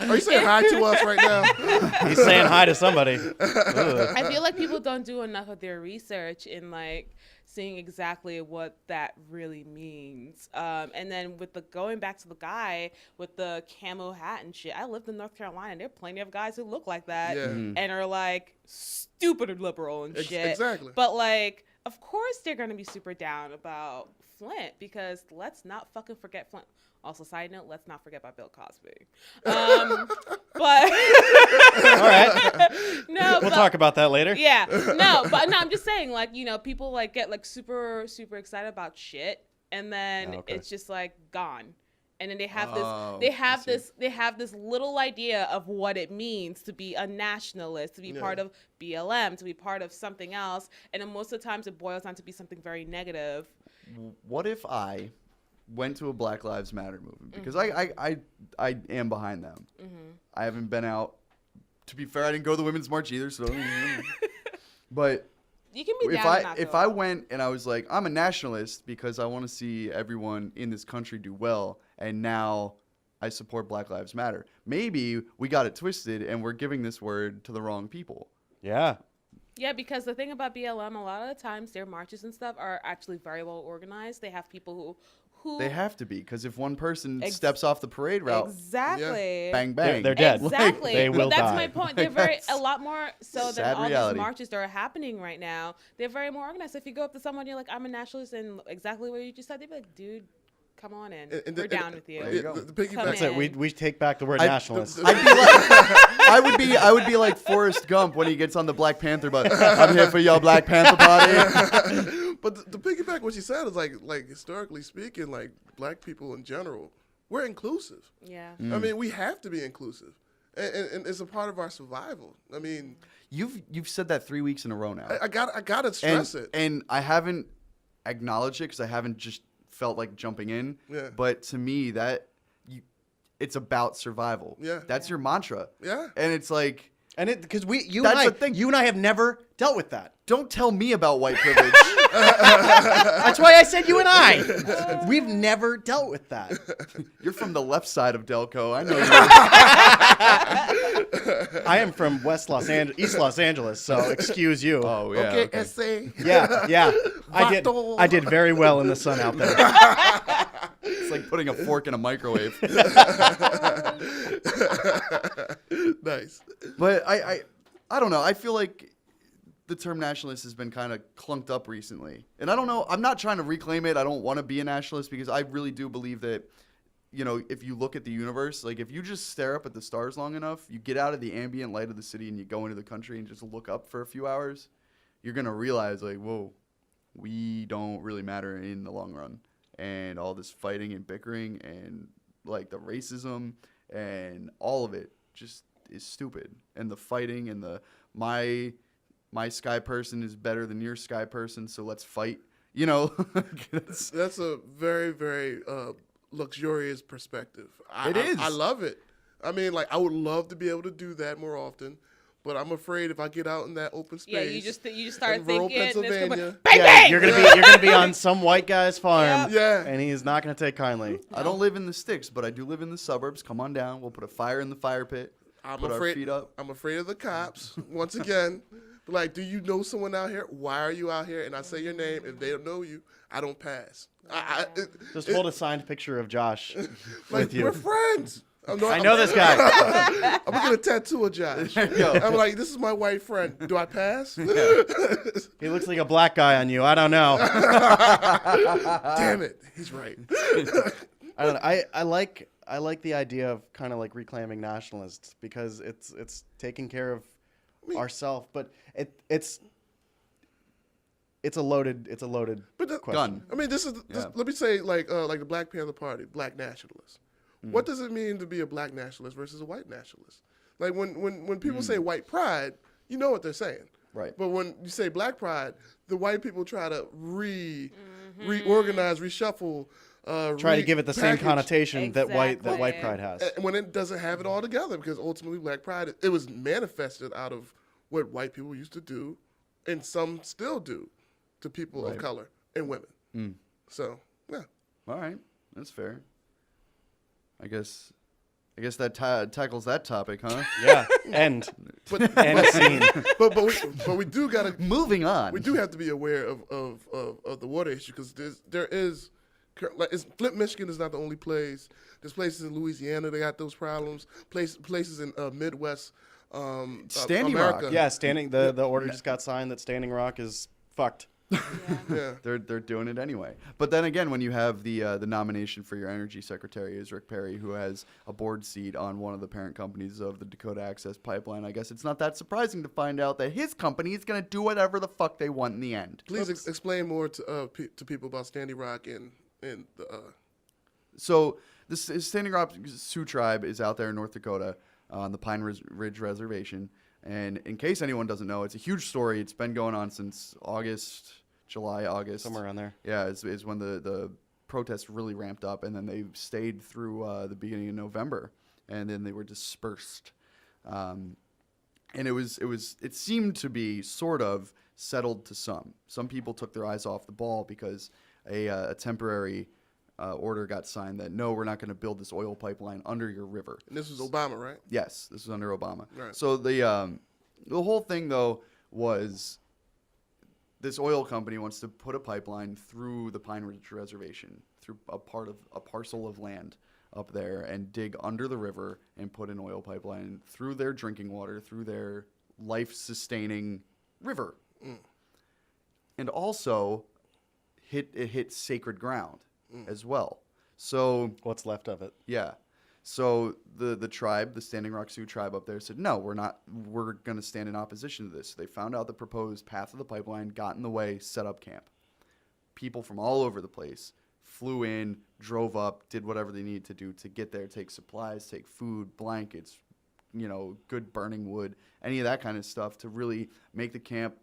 Are you saying hi to us right now? he's saying hi to somebody. I feel like people don't do enough of their research in like seeing exactly what that really means. And then with the going back to the guy with the camo hat and shit, I lived in North Carolina. There are plenty of guys who look like that Yeah. and are like stupid liberal and shit. Exactly. But like, of course they're gonna be super down about Flint because let's not fucking forget Flint. Also, side note, let's not forget about Bill Cosby. But All right. no, We'll but, talk about that later. yeah, no, I'm just saying, like, you know, people like get like super excited about shit, and then Okay. it's just like gone, and then they have Oh, they have I see. they have this little idea of what it means to be a nationalist, to be part of BLM, to be part of something else, and then most of the times it boils down to be something very negative. What if I went to a Black Lives Matter movement? Because Mm-hmm. I am behind them. I haven't been out. To be fair, I didn't go to the Women's March either. So, but You can be if down and not if go. I went and I was like, I'm a nationalist because I want to see everyone in this country do well, and now I support Black Lives Matter. Maybe we got it twisted and we're giving this word to the wrong people. Yeah. Yeah, because the thing about BLM, a lot of the times their marches and stuff are actually very well organized. They have people who They have to be, because if one person steps off the parade route, exactly bang bang, They're dead. Exactly. They will But that's die. my point. They're very a lot more so than Sad all reality. these marches that are happening right now. They're very more organized. If you go up to someone, you're like, I'm a nationalist, and exactly what you just said, they'd be like, dude, come on in. We're down with you. There you go. The piggyback. Come That's it. in. We take back the word I- nationalist. I'd be like, I would be like Forrest Gump when he gets on the Black Panther bus. I'm here for your Black Panther party. But the piggyback what she said is like historically speaking, like black people in general, we're inclusive. Yeah. Mm. I mean, we have to be inclusive, and it's a part of our survival. I mean, You've said that 3 weeks in a row now. I gotta stress it. And I haven't acknowledged it because I haven't just felt like jumping in. Yeah. But to me, it's about survival. Yeah. That's your mantra. Yeah. And it's like, And it because That's the thing. you and I have never dealt with that. don't tell me about white privilege. That's why I said you and I. We've never dealt with that. You're from the left side of Delco. I know you. I am from East Los Angeles, so excuse you. Oh, yeah. Okay, okay. essay. Yeah. Vato. I did very well in the sun out there. It's like putting a fork in a microwave. Nice. But I don't know. I feel like the term nationalist has been kind of clunked up recently. And I don't know, I'm not trying to reclaim it. I don't want to be a nationalist because I really do believe that, you know, if you look at the universe, like if you just stare up at the stars long enough, you get out of the ambient light of the city and you go into the country and just look up for a few hours, you're going to realize like, whoa, we don't really matter in the long run. And all this fighting and bickering and like the racism and all of it just is stupid. And the fighting and the my sky person is better than your sky person, so let's fight. You know, that's a very, very luxurious perspective. It is. I love it. I mean, like, I would love to be able to do that more often, but I'm afraid if I get out in that open space, Yeah, you just start in rural thinking, and it's gonna Pennsylvania, be, bang, Yeah, bang! you're gonna be on some white guy's farm, Yeah. and he's not gonna take kindly. I don't live in the sticks, but I do live in the suburbs. Come on down. We'll put a fire in the fire pit. Put our feet up. I'm afraid of the cops once again. But like, do you know someone out here? Why are you out here? And I say your name. If they don't know you, I don't pass. Just hold a signed picture of Josh like, with you. we're friends. I know this guy. I'm gonna get a tattoo of Josh. I'm like, this is my white friend. Do I pass? He looks like a black guy on you. I don't know. Damn it, he's right. I don't know. I like the idea of kind of like reclaiming nationalists because it's taking care of ourselves, but it's a loaded But the, question. Gun. I mean, this, let me say like the Black Panther Party, black nationalists. What does it mean to be a black nationalist versus a white nationalist? Like when people say white pride, you know what they're saying. Right. But when you say black pride, the white people try to reorganize, reshuffle, Try to give it the same repackage, connotation that white Exactly. pride has. when it doesn't have it all together, because ultimately black pride, it was manifested out of what white people used to do, and some still do, to people of color and women. So, yeah. All right, that's fair. I guess that tackles that topic, huh? Yeah. End. But End scene. but we do gotta Moving on. we do have to be aware of the water issue, because there is like Flint, Michigan is not the only place. There's places in Louisiana that got those problems. Places in Midwest Standing America. Rock. Yeah, the order just got signed that Standing Rock is fucked. Yeah. They're doing it anyway. But then again, when you have the nomination for your energy secretary is Rick Perry, who has a board seat on one of the parent companies of the Dakota Access Pipeline, I guess it's not that surprising to find out that his company is going to do whatever the fuck they want in the end. Please explain more to people about Standing Rock and the. So the Standing Rock Sioux Tribe is out there in North Dakota on the Pine Ridge Reservation. And in case anyone doesn't know, it's a huge story. It's been going on since July, August. Somewhere around there. Yeah, is when the protests really ramped up, and then they stayed through the beginning of November, and then they were dispersed. And it seemed to be sort of settled to some. Some people took their eyes off the ball because a temporary order got signed that no, we're not going to build this oil pipeline under your river. And this was Obama, right? Yes, this was under Obama. Right. So the whole thing though was this oil company wants to put a pipeline through the Pine Ridge Reservation, through a parcel of land up there, and dig under the river and put an oil pipeline through their drinking water, through their life-sustaining river, and also hit sacred ground as well. So What's left of it. yeah. So the tribe, the Standing Rock Sioux tribe up there said, no, we're going to stand in opposition to this. So they found out the proposed path of the pipeline, got in the way, set up camp. People from all over the place flew in, drove up, did whatever they needed to do to get there, take supplies, take food, blankets, good burning wood, any of that kind of stuff to really make the camp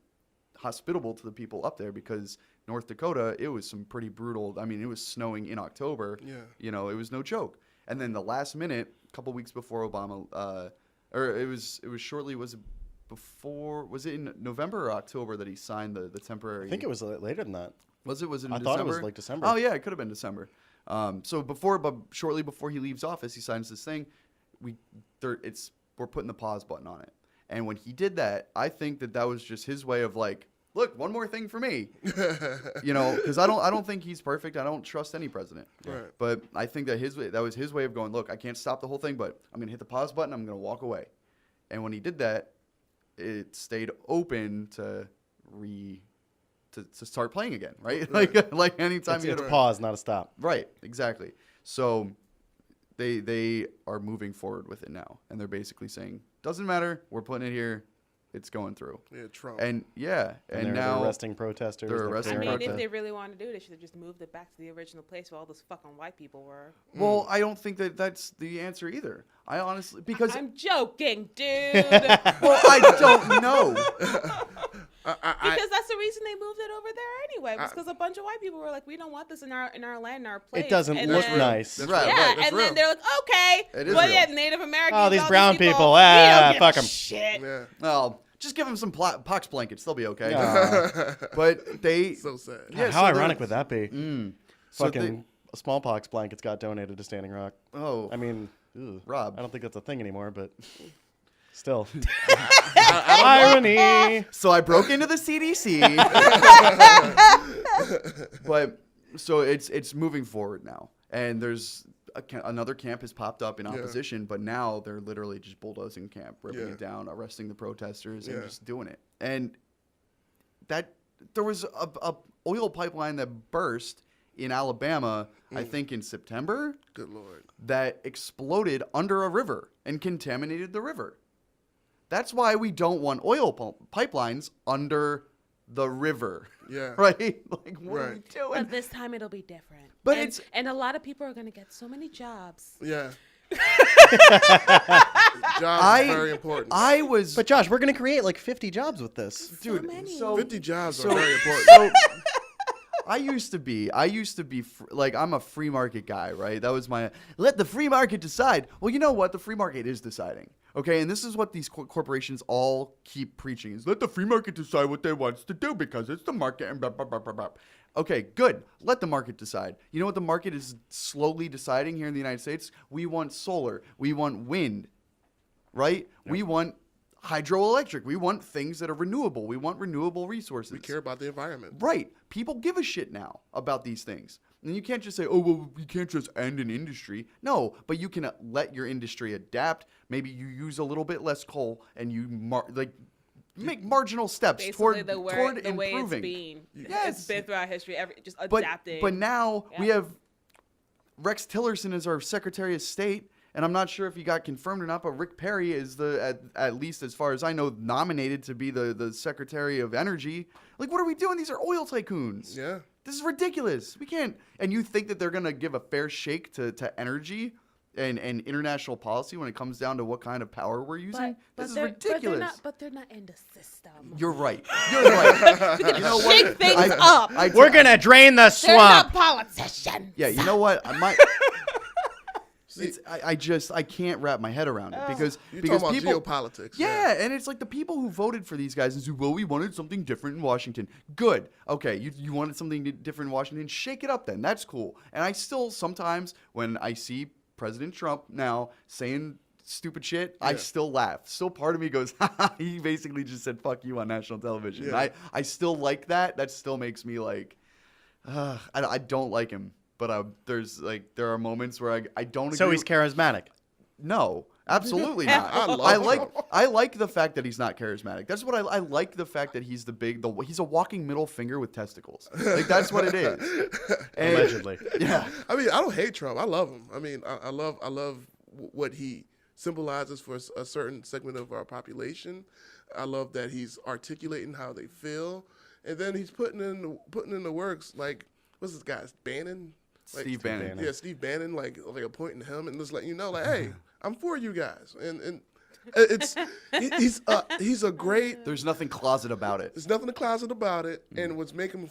hospitable to the people up there, because North Dakota, it was some pretty brutal. I mean, it was snowing in October. Yeah. It was no joke. And then the last minute, a couple weeks before Obama, or it was shortly, was it in November or October that he signed the temporary? I think it was later than that. Was it in December? I thought it was like December. Oh yeah, it could have been December. So shortly before he leaves office, he signs this thing. We're putting the pause button on it. And when he did that, I think that was just his way of like, look, one more thing for me, because I don't think he's perfect. I don't trust any president. Right. But I think that that was his way of going, look, I can't stop the whole thing, but I'm going to hit the pause button. I'm going to walk away. And when he did that, it stayed open to start playing again, right? Like anytime It's you a had pause, not a stop. right, exactly. So they are moving forward with it now, and they're basically saying, doesn't matter, we're putting it here, it's going through. Yeah, Trump. And And they're now arresting protesters. they're arresting I mean, protesters. if they really wanted to do it, they should have just moved it back to the original place where all those fucking white people were. well, I don't think that that's the answer either. I honestly because I'm joking, dude. well, I don't know. Because that's the reason they moved it over there anyway. Was because a bunch of white people were like, "We don't want this in our land, in our place." It doesn't And look then- nice. That's Yeah, right, and that's then real. they're like, "Okay, It is but real. yeah, Native Americans, Oh, these all brown people, people, we don't give fuck a 'em. shit." Yeah. Well, just give them some pox blankets; they'll be okay. Aw. But they So sad. Yeah, How so ironic they're- would that be? So Fucking smallpox blankets got donated to Standing Rock. oh, I mean, ugh. Rob. I don't think that's a thing anymore, but still. Irony. So I broke into the CDC. But so it's moving forward now, and there's another camp has popped up in opposition, but now they're literally just bulldozing camp, ripping it down, arresting the protesters, and just doing it. And that there was a oil pipeline that burst in Alabama, I think in September, Good Lord. that exploded under a river and contaminated the river. That's why we don't want oil pipelines under the river. Yeah. Right? Like, what are we Right. doing? But this time it'll be different. But and, and a lot of people are gonna get so many jobs. Yeah. Jobs I- is very important. I was, But Josh, we're going to create like 50 jobs with this. dude, many. so 50 jobs so- are very important. So I used to be like, I'm a free market guy, right? That was my, let the free market decide. Well, you know what? The free market is deciding. Okay. And this is what these corporations all keep preaching is let the free market decide what they wants to do because it's the market and blah, blah, blah, blah, blah. Okay, good. Let the market decide. You know what the market is slowly deciding here in the United States? We want solar. We want wind, right? Yep. We want hydroelectric. We want things that are renewable. We want renewable resources. We care about the environment. Right. People give a shit now about these things. And you can't just say, oh, well, you can't just end an industry. No, but you can let your industry adapt. Maybe you use a little bit less coal and you make marginal steps Basically, toward the way improving. it's been. Yes. It's been throughout history. Just But adapting. now we Yeah. have Rex Tillerson as our Secretary of State. And I'm not sure if he got confirmed or not, but Rick Perry is at least as far as I know, nominated to be the Secretary of Energy. Like, what are we doing? These are oil tycoons. Yeah. This is ridiculous. We can't. And you think that they're going to give a fair shake to energy and international policy when it comes down to what kind of power we're using? This is ridiculous. But they're not in the system. You're right. You're right. You know what? Shake things up. We're going to drain the They're not swamp. politicians. Yeah, you know what? I can't wrap my head around it because You're because talking people about geopolitics. Yeah, and it's like the people who voted for these guys and said, well, we wanted something different in Washington. Good. Okay, you wanted something different in Washington. Shake it up then. That's cool. And I still sometimes when I see President Trump now saying stupid shit, I still laugh. Still part of me goes, he basically just said fuck you on national television. Yeah. And I still like that. That still makes me like, I don't like him. But there are moments where I don't agree. So he's charismatic. No, absolutely not. I like the fact that he's not charismatic. That's what I like the fact that he's he's a walking middle finger with testicles. Like that's what it is. And, Allegedly. Yeah. I mean, I don't hate Trump. I love him. I mean, I love what he symbolizes for a certain segment of our population. I love that he's articulating how they feel, and then he's putting in the works. Like, what's this guy's Bannon? Like, Steve Bannon. Yeah, Steve Bannon, like appointing him and just letting you know, like, hey, I'm for you guys, and he's a great. There's nothing closet about it. There's nothing to closet about it, and what's make him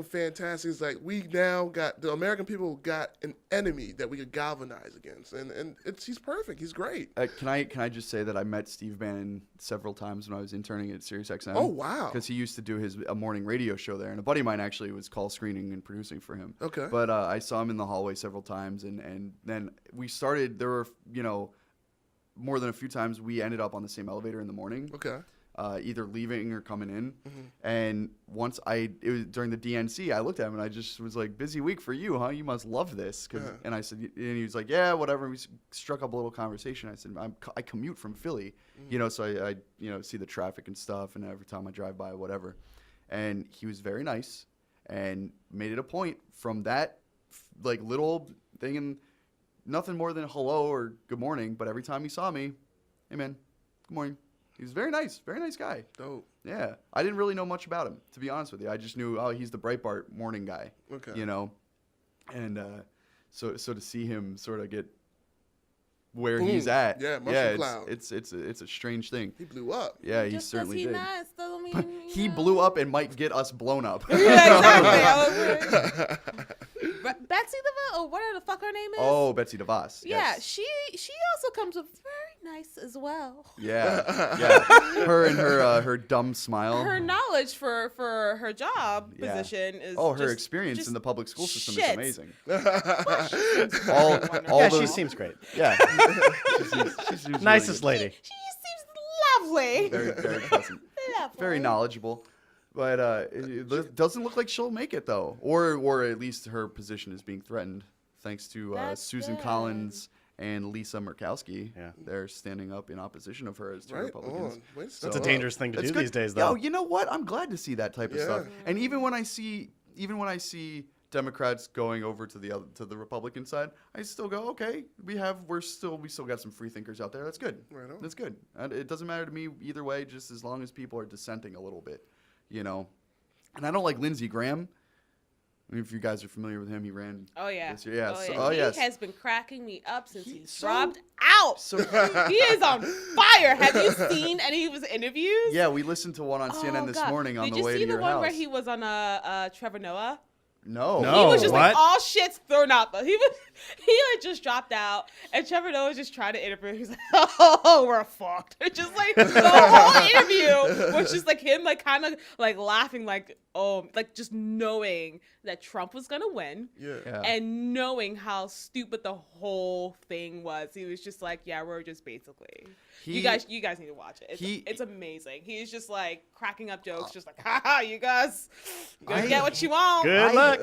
fantastic is like we now got the American people got an enemy that we could galvanize against, and he's perfect. He's great. Can I just say that I met Steve Bannon several times when I was interning at SiriusXM? Oh, wow. Because he used to do a morning radio show there, and a buddy of mine actually was call screening and producing for him. Okay. But I saw him in the hallway several times, and then we started. There were more than a few times we ended up on the same elevator in the morning. Okay. either leaving or coming in. And once it was during the DNC, I looked at him and I just was like, busy week for you, huh? You must love this. And I said, and he was like, yeah, whatever. We struck up a little conversation. I said, I commute from Philly, so I see the traffic and stuff. And every time I drive by, whatever. And he was very nice and made it a point from that like little thing, and nothing more than hello or good morning. But every time he saw me, hey man, good morning. He was very nice guy. Dope. Yeah, I didn't really know much about him, to be honest with you. I just knew, he's the Breitbart morning guy. Okay. And so to see him sort of get where Boom. he's at, Yeah, mushroom cloud. it's a strange thing. He blew up. Yeah, he Just 'cause certainly he did. nice doesn't mean, He blew up and might get us blown up. Yeah, exactly. Betsy DeVos, or whatever the fuck her name is. Oh, Betsy DeVos. Yeah, Yes. she also comes with very nice as well. Yeah. Her and her dumb small. Her knowledge for her job Yeah. position is her experience just in the public school system shit. is amazing. all Yeah, those- she seems great. Yeah. She seems really Nicest good. lady. She just seems lovely. Very, very pleasant. Lovely. Very knowledgeable. But it doesn't look like she'll make it, though. Or at least her position is being threatened, thanks to That's Susan good. Collins and Lisa Murkowski. Yeah. They're standing up in opposition of her as to Right Republicans. on. Way to That's step a up. dangerous thing to That's do good. these days, though. Oh, you know what? I'm glad to see that type of Yeah. stuff. And even when I see Democrats going over to the Republican side, I still go, okay, we still got some free thinkers out there. That's good. Right on. That's good. And it doesn't matter to me either way, just as long as people are dissenting a little bit, And I don't like Lindsey Graham. I mean, if you guys are familiar with him, he ran. Oh yeah. This year. Yeah. Oh, so- yeah. oh, He yes. has been cracking me up since he So- dropped out. So He is on fire. Have you seen any of his interviews? yeah, we listened to one on CNN this God. morning on Did the way to you see your the one house. where he was on Trevor Noah? No. No. He was just like what? all shit's thrown out. He had just dropped out, and Trevor Noah was just trying to interview. He's like, "Oh, we're fucked." It's just like the whole interview was just like him, like kind of like laughing, like just knowing that Trump was gonna win, Yeah. and knowing how stupid the whole thing was. He was just like, "Yeah, we're just basically." You guys need to watch it. It's amazing. He's just like cracking up jokes, just like, "Ha, you guys, you're gonna get what you want." Good luck.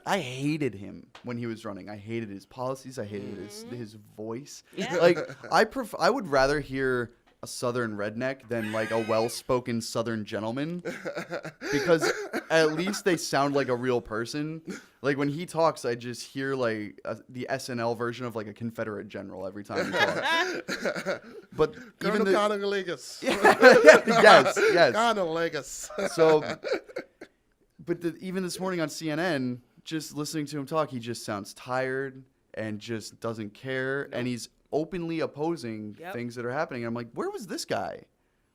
I hated him when he was running. I hated his policies. I hated his voice. Yeah. Like I would rather hear a Southern redneck than like a well-spoken Southern gentleman, because at least they sound like a real person. Like when he talks, I just hear like the SNL version of like a Confederate general every time he talks. But even Colonel Conaglegas. yes. Conaglegas. So, but even this morning on CNN, just listening to him talk, he just sounds tired and just doesn't care, and he's openly opposing things that are happening. And I'm like, where was this guy?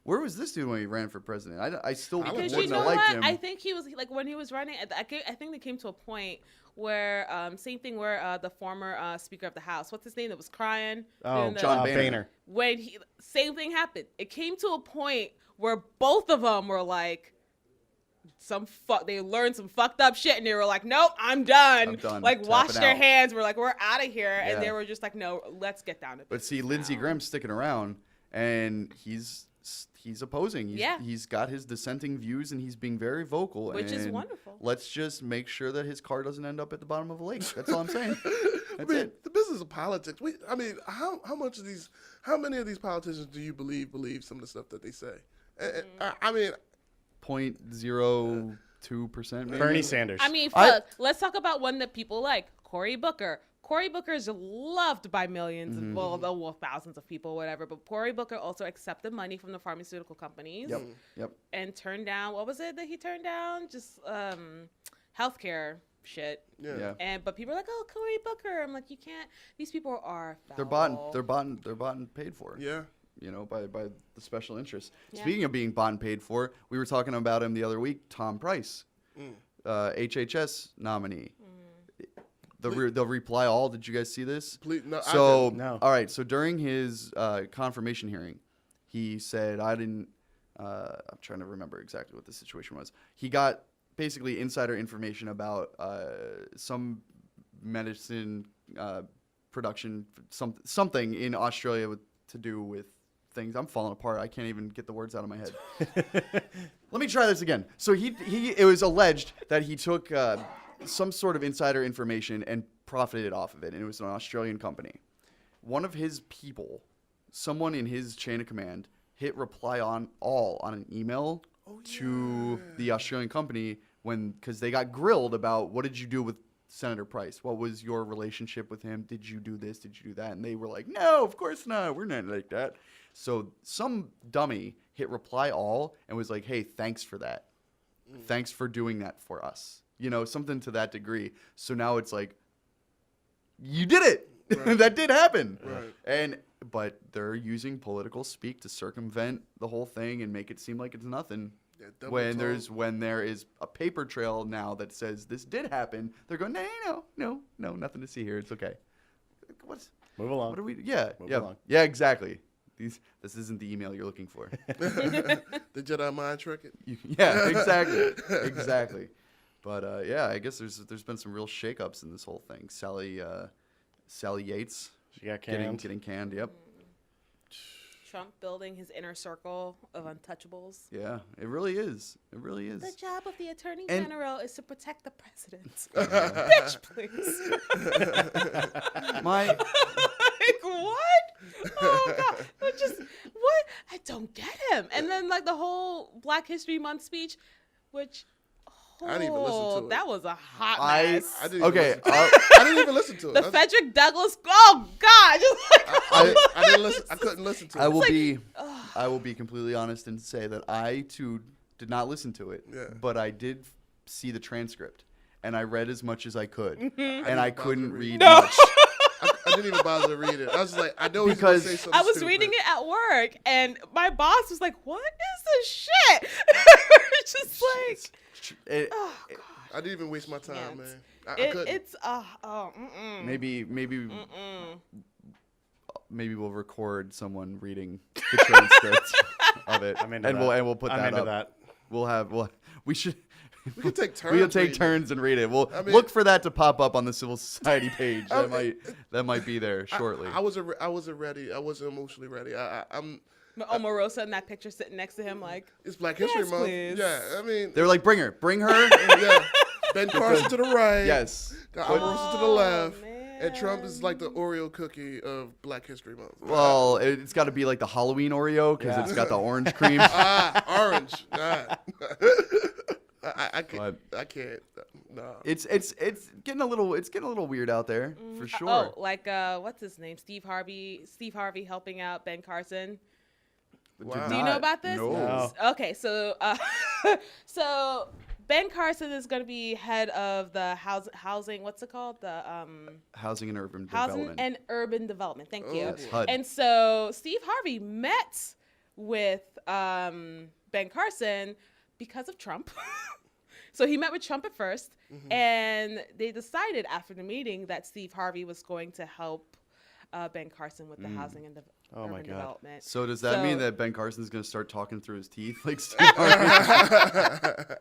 Where was this dude when he ran for president? I still Because wouldn't you know have liked what? him. I think he was like when he was running. I think they came to a point where same thing where the former Speaker of the House, what's his name, that was crying. Oh, doing the- John Boehner. Boehner. When same thing happened. It came to a point where both of them were like, they learned some fucked up shit, and they were like, nope, I'm done. Like, washed Tapping their out. hands. We're like, we're out of here. Yeah. And they were just like, no, let's get down to But business see, Lindsey now. Graham's sticking around, and he's opposing. He's got his dissenting views, and he's being very vocal. Which is and wonderful. Let's just make sure that his car doesn't end up at the bottom of a lake. That's all I'm saying. That's it. The business of politics. How many of these politicians do you believe some of the stuff that they say? I mean, 0.02%. Maybe. Bernie Sanders. I mean, fuck. Let's talk about one that people like, Cory Booker. Cory Booker is loved by millions, well, thousands of people, whatever. But Cory Booker also accepted money from the pharmaceutical companies. Yep. And turned down, what was it that he turned down? Just healthcare shit. Yeah. But people are like, oh, Cory Booker. I'm like, you can't. These people are foul. They're bought and paid for. yeah. By the special interests. Yeah. Speaking of being bought and paid for, we were talking about him the other week. Tom Price, HHS nominee. The reply all. Did you guys see this? Please, no, I So didn't. No. all right. So during his confirmation hearing, he said, "I didn't." I'm trying to remember exactly what the situation was. He got basically insider information about some medicine production, something in Australia to do with things. I'm falling apart. I can't even get the words out of my head. Let me try this again. So it was alleged that he took some sort of insider information and profited off of it, and it was an Australian company. One of his people, someone in his chain of command, hit reply on an email to the Australian company because they got grilled about what did you do with Senator Price? What was your relationship with him? Did you do this? Did you do that? And they were like, no, of course not. We're not like that. So some dummy hit reply all and was like, hey, thanks for that. Thanks for doing that for us. Something to that degree. So now it's like, you did it. Right. That did happen. Right. But they're using political speak to circumvent the whole thing and make it seem like it's nothing. Yeah, when there is a paper trail now that says this did happen, they're going, no, nothing to see here. It's okay. Move along. What are we? Yeah, Move along. Yeah, exactly. This isn't the email you're looking for. The Jedi mind trick it. Yeah, exactly. But I guess there's been some real shakeups in this whole thing. Sally Yates, she got canned. Getting canned. Yep. Trump building his inner circle of untouchables. Yeah, it really is. The job of the attorney general is to protect the president. Bitch, please. Like, what? Oh, God. What? I don't get him. And then, the whole Black History Month speech, which... I didn't even listen to it. That was a hot mess. I didn't even listen to it. The Frederick Douglass. Oh God! I didn't listen. I couldn't listen to it. I will be completely honest and say that I too did not listen to it. Yeah. But I did see the transcript, and I read as much as I could, and I couldn't read much. I didn't even bother to read it. I was like, I know he's because gonna say something I was stupid. reading it at work, and my boss was like, "What is this shit?" It's just like. Oh, God. I didn't even waste my time, man. I couldn't. It's Maybe we'll record someone reading the transcript of it, we'll put that up. We should. We can take turns. We'll take turns and read it. We'll look for that to pop up on the Civil Society page. That might be there shortly. I wasn't ready. I wasn't emotionally ready. I'm. Omarosa in that picture sitting next to him, like, it's Black History Month. Please. Yeah, I mean, they were like, bring her. Yeah, Ben Carson to the right. Yes, Omarosa to the left, man. and Trump is like the Oreo cookie of Black History Month. Well, it's got to be like the Halloween Oreo because it's got the orange cream. Orange. I can't. I can't. No. It's getting a little weird out there for sure. What's his name? Steve Harvey helping out Ben Carson. Wow. Do you know about this? No. Okay, so so Ben Carson is going to be head of the housing. What's it called? The Housing and Urban Development. Thank you. Yes, HUD. And so Steve Harvey met with Ben Carson because of Trump. So he met with Trump at first, and they decided after the meeting that Steve Harvey was going to help Ben Carson with the housing and urban development. So does that mean that Ben Carson's going to start talking through his teeth like Steve Harvey?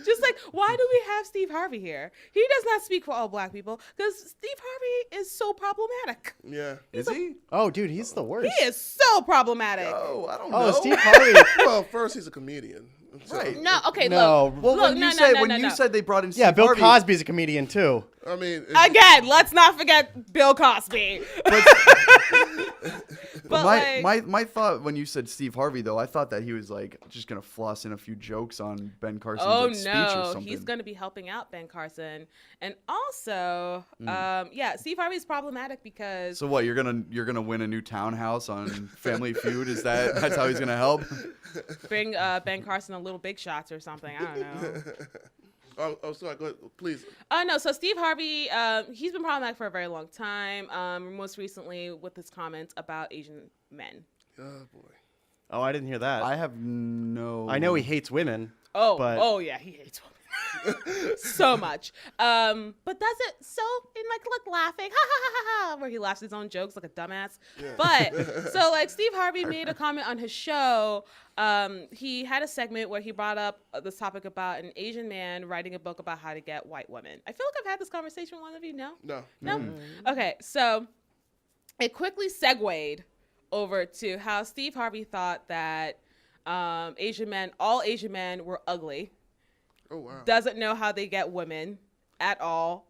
Just like, why do we have Steve Harvey here? He does not speak for all Black people because Steve Harvey is so problematic. Yeah. Is he? Oh, dude, he's the worst. He is so problematic. Oh, I don't know. Oh, Steve Harvey. Well, first he's a comedian. So. Right. No, okay, No. look. Well, look, when you said they brought in Steve Yeah, Bill Harvey, Cosby's a comedian too. I mean, Again, let's not forget Bill Cosby. But my thought when you said Steve Harvey, though, I thought that he was like just gonna floss in a few jokes on Ben Carson's speech or something. He's gonna be helping out Ben Carson, and also, Steve Harvey's problematic because. So what? You're gonna win a new townhouse on Family Feud? That's how he's gonna help? Bring Ben Carson a little big shots or something. I don't know. Oh, sorry. Go ahead, please. No. So Steve Harvey, he's been problematic for a very long time. Most recently with his comments about Asian men. Oh boy. Oh, I didn't hear that. I have no. I know he hates women. Oh yeah, he hates women. So much. But does it so in like laughing, ha ha ha ha ha, where he laughs his own jokes like a dumbass. Yeah. But so like Steve Harvey made a comment on his show. He had a segment where he brought up this topic about an Asian man writing a book about how to get white women. I feel like I've had this conversation with one of you. No. No. No. Okay, so it quickly segued over to how Steve Harvey thought that all Asian men were ugly. Oh wow. Doesn't know how they get women at all.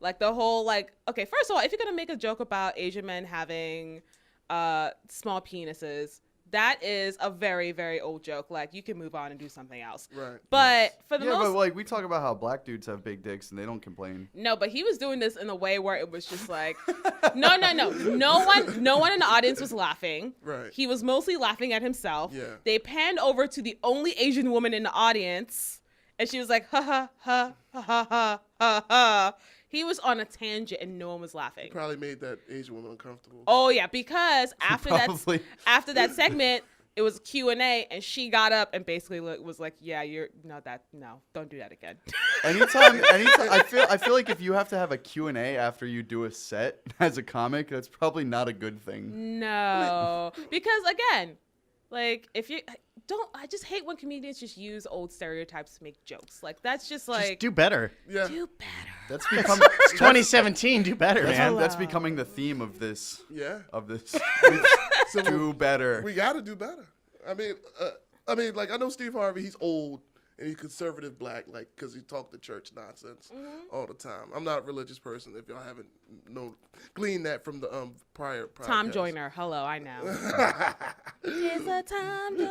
Like the whole okay, first of all, if you're gonna make a joke about Asian men having small penises, that is a very, very old joke. Like, you can move on and do something else. Right. But for the Yeah, most... but like we talk about how black dudes have big dicks and they don't complain. No, but he was doing this in a way where it was just like, no. No one in the audience was laughing. Right. He was mostly laughing at himself. Yeah. They panned over to the only Asian woman in the audience, and she was like, ha, ha, ha, ha, ha, ha, ha, ha. He was on a tangent and no one was laughing. Probably made that Asian woman uncomfortable. Oh yeah, because after Probably. after that segment, it was Q&A, and she got up and basically was like, "Yeah, don't do that again." Anytime, I feel like if you have to have a Q&A after you do a set as a comic, that's probably not a good thing. No, because again, like if you don't, I just hate when comedians just use old stereotypes to make jokes. Like that's just like Just do better. Yeah. do better. That's become It's 2017. Do better, man. that's becoming the theme of this. Yeah. Of this. So Do better. we got to do better. I mean, like I know Steve Harvey. He's old and he's conservative black, like because he talked the church nonsense all the time. I'm not a religious person. If y'all haven't gleaned that from the prior Tom podcast. Joyner, hello, I know. It's a Tom Joyner.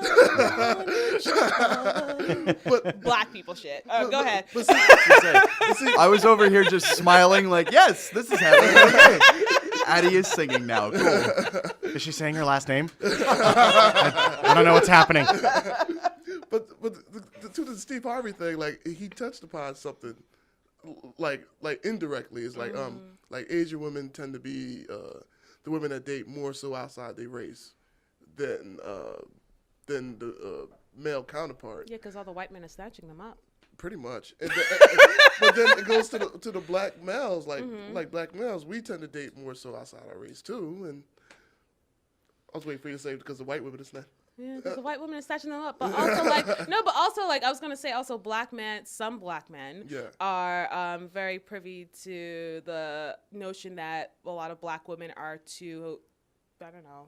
But Black people shit. Go ahead. But see, I was over here just smiling like, yes, this is happening. Okay. Addie is singing now. Cool. Is she saying her last name? I don't know what's happening. but to the Steve Harvey thing, like he touched upon something, like indirectly. It's like like Asian women tend to be the women that date more so outside their race than the male counterpart. Yeah, because all the white men are snatching them up. Pretty much. But then it goes to the black males, like black males, we tend to date more so outside our race too. And I was waiting for you to say because the white women is not. Yeah, because the white women are snatching them up. But also I was gonna say also some black men Yeah. are very privy to the notion that a lot of black women are too, I don't know,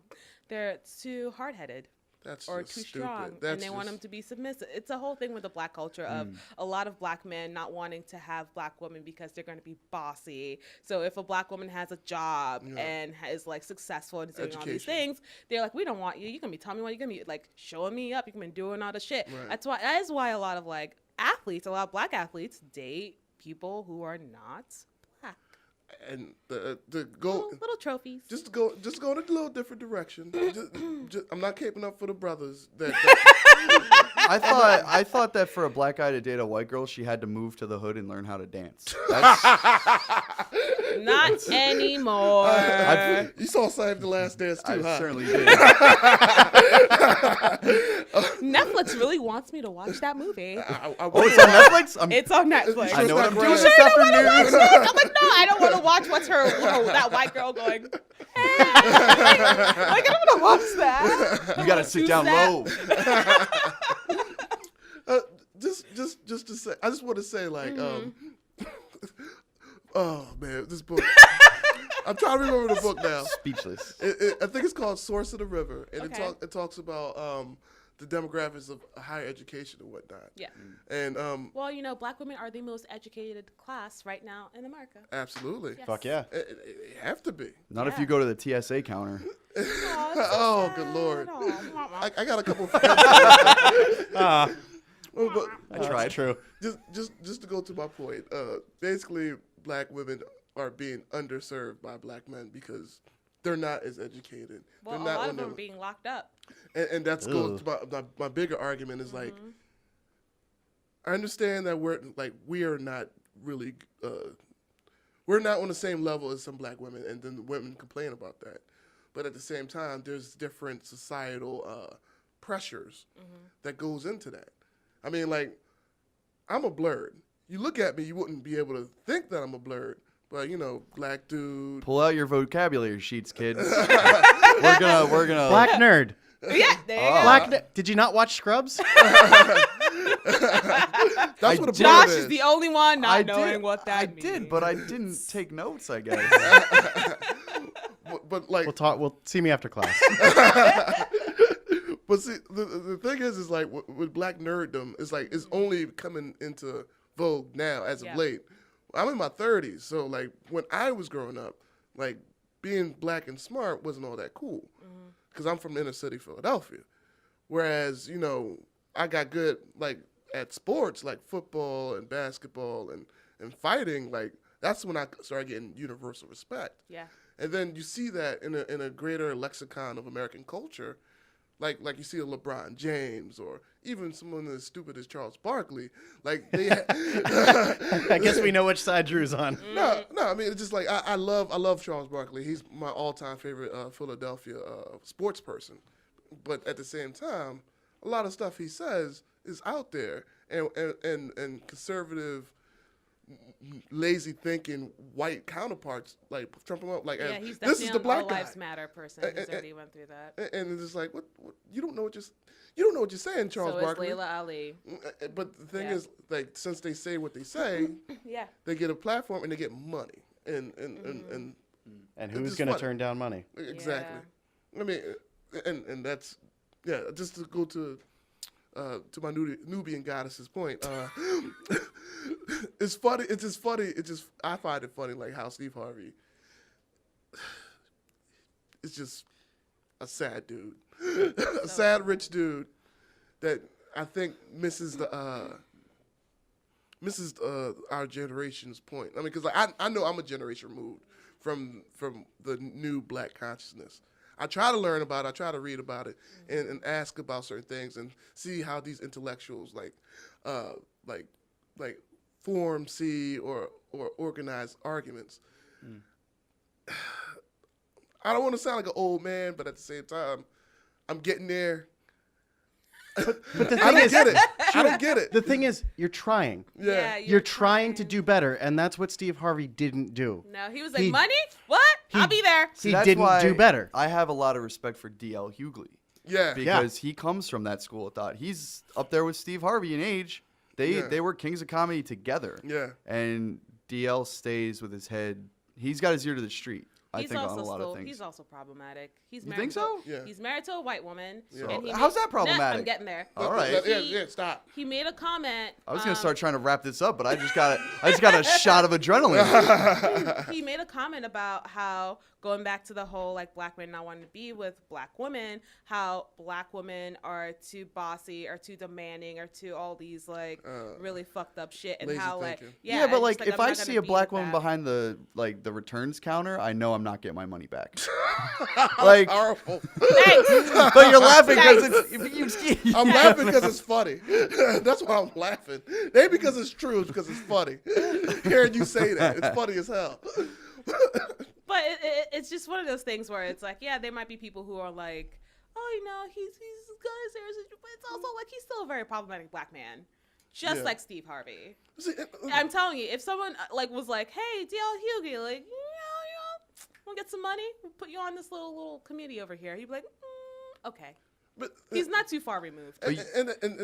they're too hard-headed. That's Or just too stupid. strong, That's and they want them to be submissive. It's a whole thing with the black culture of a lot of black men not wanting to have black women because they're going to be bossy. So if a black woman has a job and is like successful and is doing all these Education. things, they're like, we don't want you. You're gonna be telling me what you're gonna be like showing me up. You're gonna be doing all the shit. Right. That is why a lot of like athletes, a lot of black athletes, date people who are not black. And the go. Little trophies. Just go in a little different direction. I'm not caping up for the brothers. I thought that for a black guy to date a white girl, she had to move to the hood and learn how to dance. That's, Not anymore. You saw Save the Last Dance too, I huh? certainly did. Netflix really wants me to watch that movie. Oh, it's on Netflix? It's on Netflix. I know what I'm doing Right. this afternoon. I'm like, no, I don't want to watch what's that white girl going. Hey. Like, I don't want to watch that. You got to sit down that. low. Just to say, I just want to say, like, oh man, this book. I'm trying to remember the book now. Speechless. I think it's called Source of the River, and Okay. it talks about the demographics of higher education and whatnot. Yeah. And Well, black women are the most educated class right now in America. absolutely, Yes. Fuck yeah. it have to be. Not if Yeah. you go to the TSA counter. Oh, good lord. Oh, I got a couple. But I tried. True. just to go to my point, basically, black women are being underserved by black men because they're not as educated. well, a they're not lot on of them their- are being locked up. and that's goes to my bigger argument is like, I understand that we are not really we're not on the same level as some black women, and then the women complain about that. But at the same time, there's different societal pressures that goes into that. I mean, like, I'm a blurred. You look at me, you wouldn't be able to think that I'm a blurred, but black dude. Pull out your vocabulary sheets, kids. we're gonna. Black nerd. Yeah, there you go. Black. Did you not watch Scrubs? That's what a blurred Josh is. is the only one not I knowing did, what that I means. did, but I didn't take notes, I guess. but like, We'll talk. We'll see me after class. but see, the thing is like with black nerddom, it's like it's only coming into vogue now as of late. I'm in my 30s, so like when I was growing up, like being black and smart wasn't all that cool because I'm from inner city Philadelphia. Whereas, you know, I got good like at sports like football and basketball and fighting. Like that's when I started getting universal respect. Yeah. And then you see that in a greater lexicon of American culture, like you see a LeBron James or even someone as stupid as Charles Barkley. Like they, I guess we know which side Drew's on. no. I mean, it's just like I love Charles Barkley. He's my all-time favorite Philadelphia sports person. But at the same time, a lot of stuff he says is out there, and conservative, lazy thinking white counterparts like trump him up like Yeah, he's this definitely is the an black All guy. Lives Matter person who's already went through that. And it's just like what you don't know what you're saying, Charles So Barkley. is Layla Ali. But the thing is, like, since they say what they say, Yeah. they get a platform and they get money, and And It's who's just going to funny. turn down money? exactly. I mean, and that's just to go to my Nubian goddess's point. It's funny. It's just funny. I find it funny, like how Steve Harvey is just a sad dude, a sad rich dude that I think misses our generation's point. I mean, because like, I know I'm a generation removed from the new black consciousness. I try to learn about it. I try to read about it and ask about certain things and see how these intellectuals like form, see, or organize arguments. I don't want to sound like an old man, but at the same time, I'm getting there. But the I thing don't is, get it. I don't get it. the thing is, you're trying. Yeah. You're trying to do better, and that's what Steve Harvey didn't do. No, he was like, He- money? What? I'll be there. See, He that's didn't why do better. I have a lot of respect for D.L. Hughley Yeah. because he comes from that school of thought. He's up there with Steve Harvey in age. They were kings of comedy together. Yeah. And D.L. stays with his head. He's got his ear to the street. I think on a lot of things. He's also problematic. He's You married think so? To, Yeah. He's married to a white woman. Yeah. And he How's made- that problematic? I'm getting there. All right. Yeah, stop. He made a comment. I was gonna start trying to wrap this up, but I just got a shot of adrenaline. He made a comment about how going back to the whole like black men not wanting to be with black women, how black women are too bossy or too demanding or too all these like really fucked up shit, and lazy how like thinking. Yeah, but and like just, if I'm I not see gonna a be black with woman that. behind the returns counter, I know I'm not getting my money back. Like, Powerful. Thanks. but you're laughing because I'm laughing because it's funny. That's why I'm laughing. It ain't because it's true. It's because it's funny. Hearing you say that, it's funny as hell. But it's just one of those things where it's like, yeah, there might be people who are like, oh, you know, he's got his heritage, but it's also like he's still a very problematic black man, just Yeah. like Steve Harvey. See, I'm telling you, if someone like was like, hey, D.L. Hughley, like, want to get some money? We'll put you on this little committee over here. He'd be like, okay. but He's not too far removed. and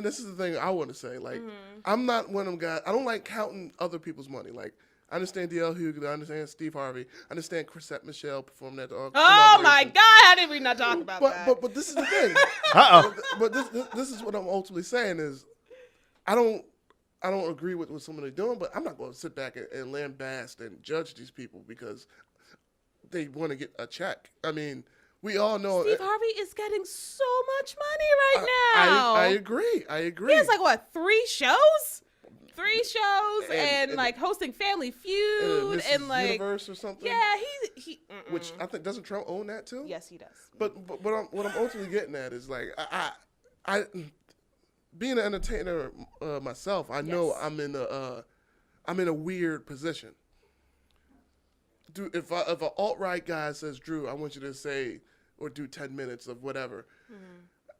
this is the thing I want to say. Like, I'm not one of them guys. I don't like counting other people's money. Like, I understand D.L. Hughley. I understand Steve Harvey. I understand Chrisette Michelle performed at the Oh my inauguration. God! How did we not talk about that? But this is the thing. Uh-oh. But this is what I'm ultimately saying is, I don't agree with what someone is doing, but I'm not going to sit back and lambast and judge these people because they want to get a check. I mean, we all know Steve Harvey is getting so much money right now. I agree. He has like what, 3 shows? 3 shows and and- like hosting Family Feud Mrs. and like Universe or something. yeah, he Which I think doesn't Trump own that too? yes he does. But what I'm ultimately getting at is like I being an entertainer myself, I know Yes. I'm in a weird position. Dude, if an alt-right guy says, Drew, I want you to say or do 10 minutes of whatever,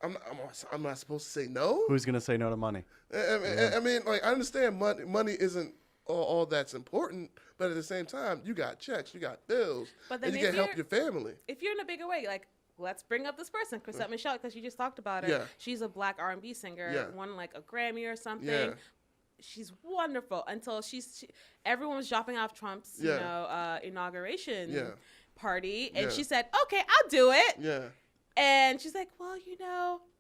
I'm not supposed to say no. Who's going to say no to money? I mean, like, I understand money isn't all that's important, but at the same time, you got checks, you got bills, But then and you if got to help your you're- family. If you're in a bigger way, like let's bring up this person, Chrisette Michelle, because you just talked about her. Yeah. She's a black R&B singer, Yeah. won like a Grammy or something. Yeah. She's wonderful until everyone was dropping off Trump's Yeah. inauguration Yeah. party, and Yeah. she said, "Okay, I'll do it." Yeah. And she's like, "Well,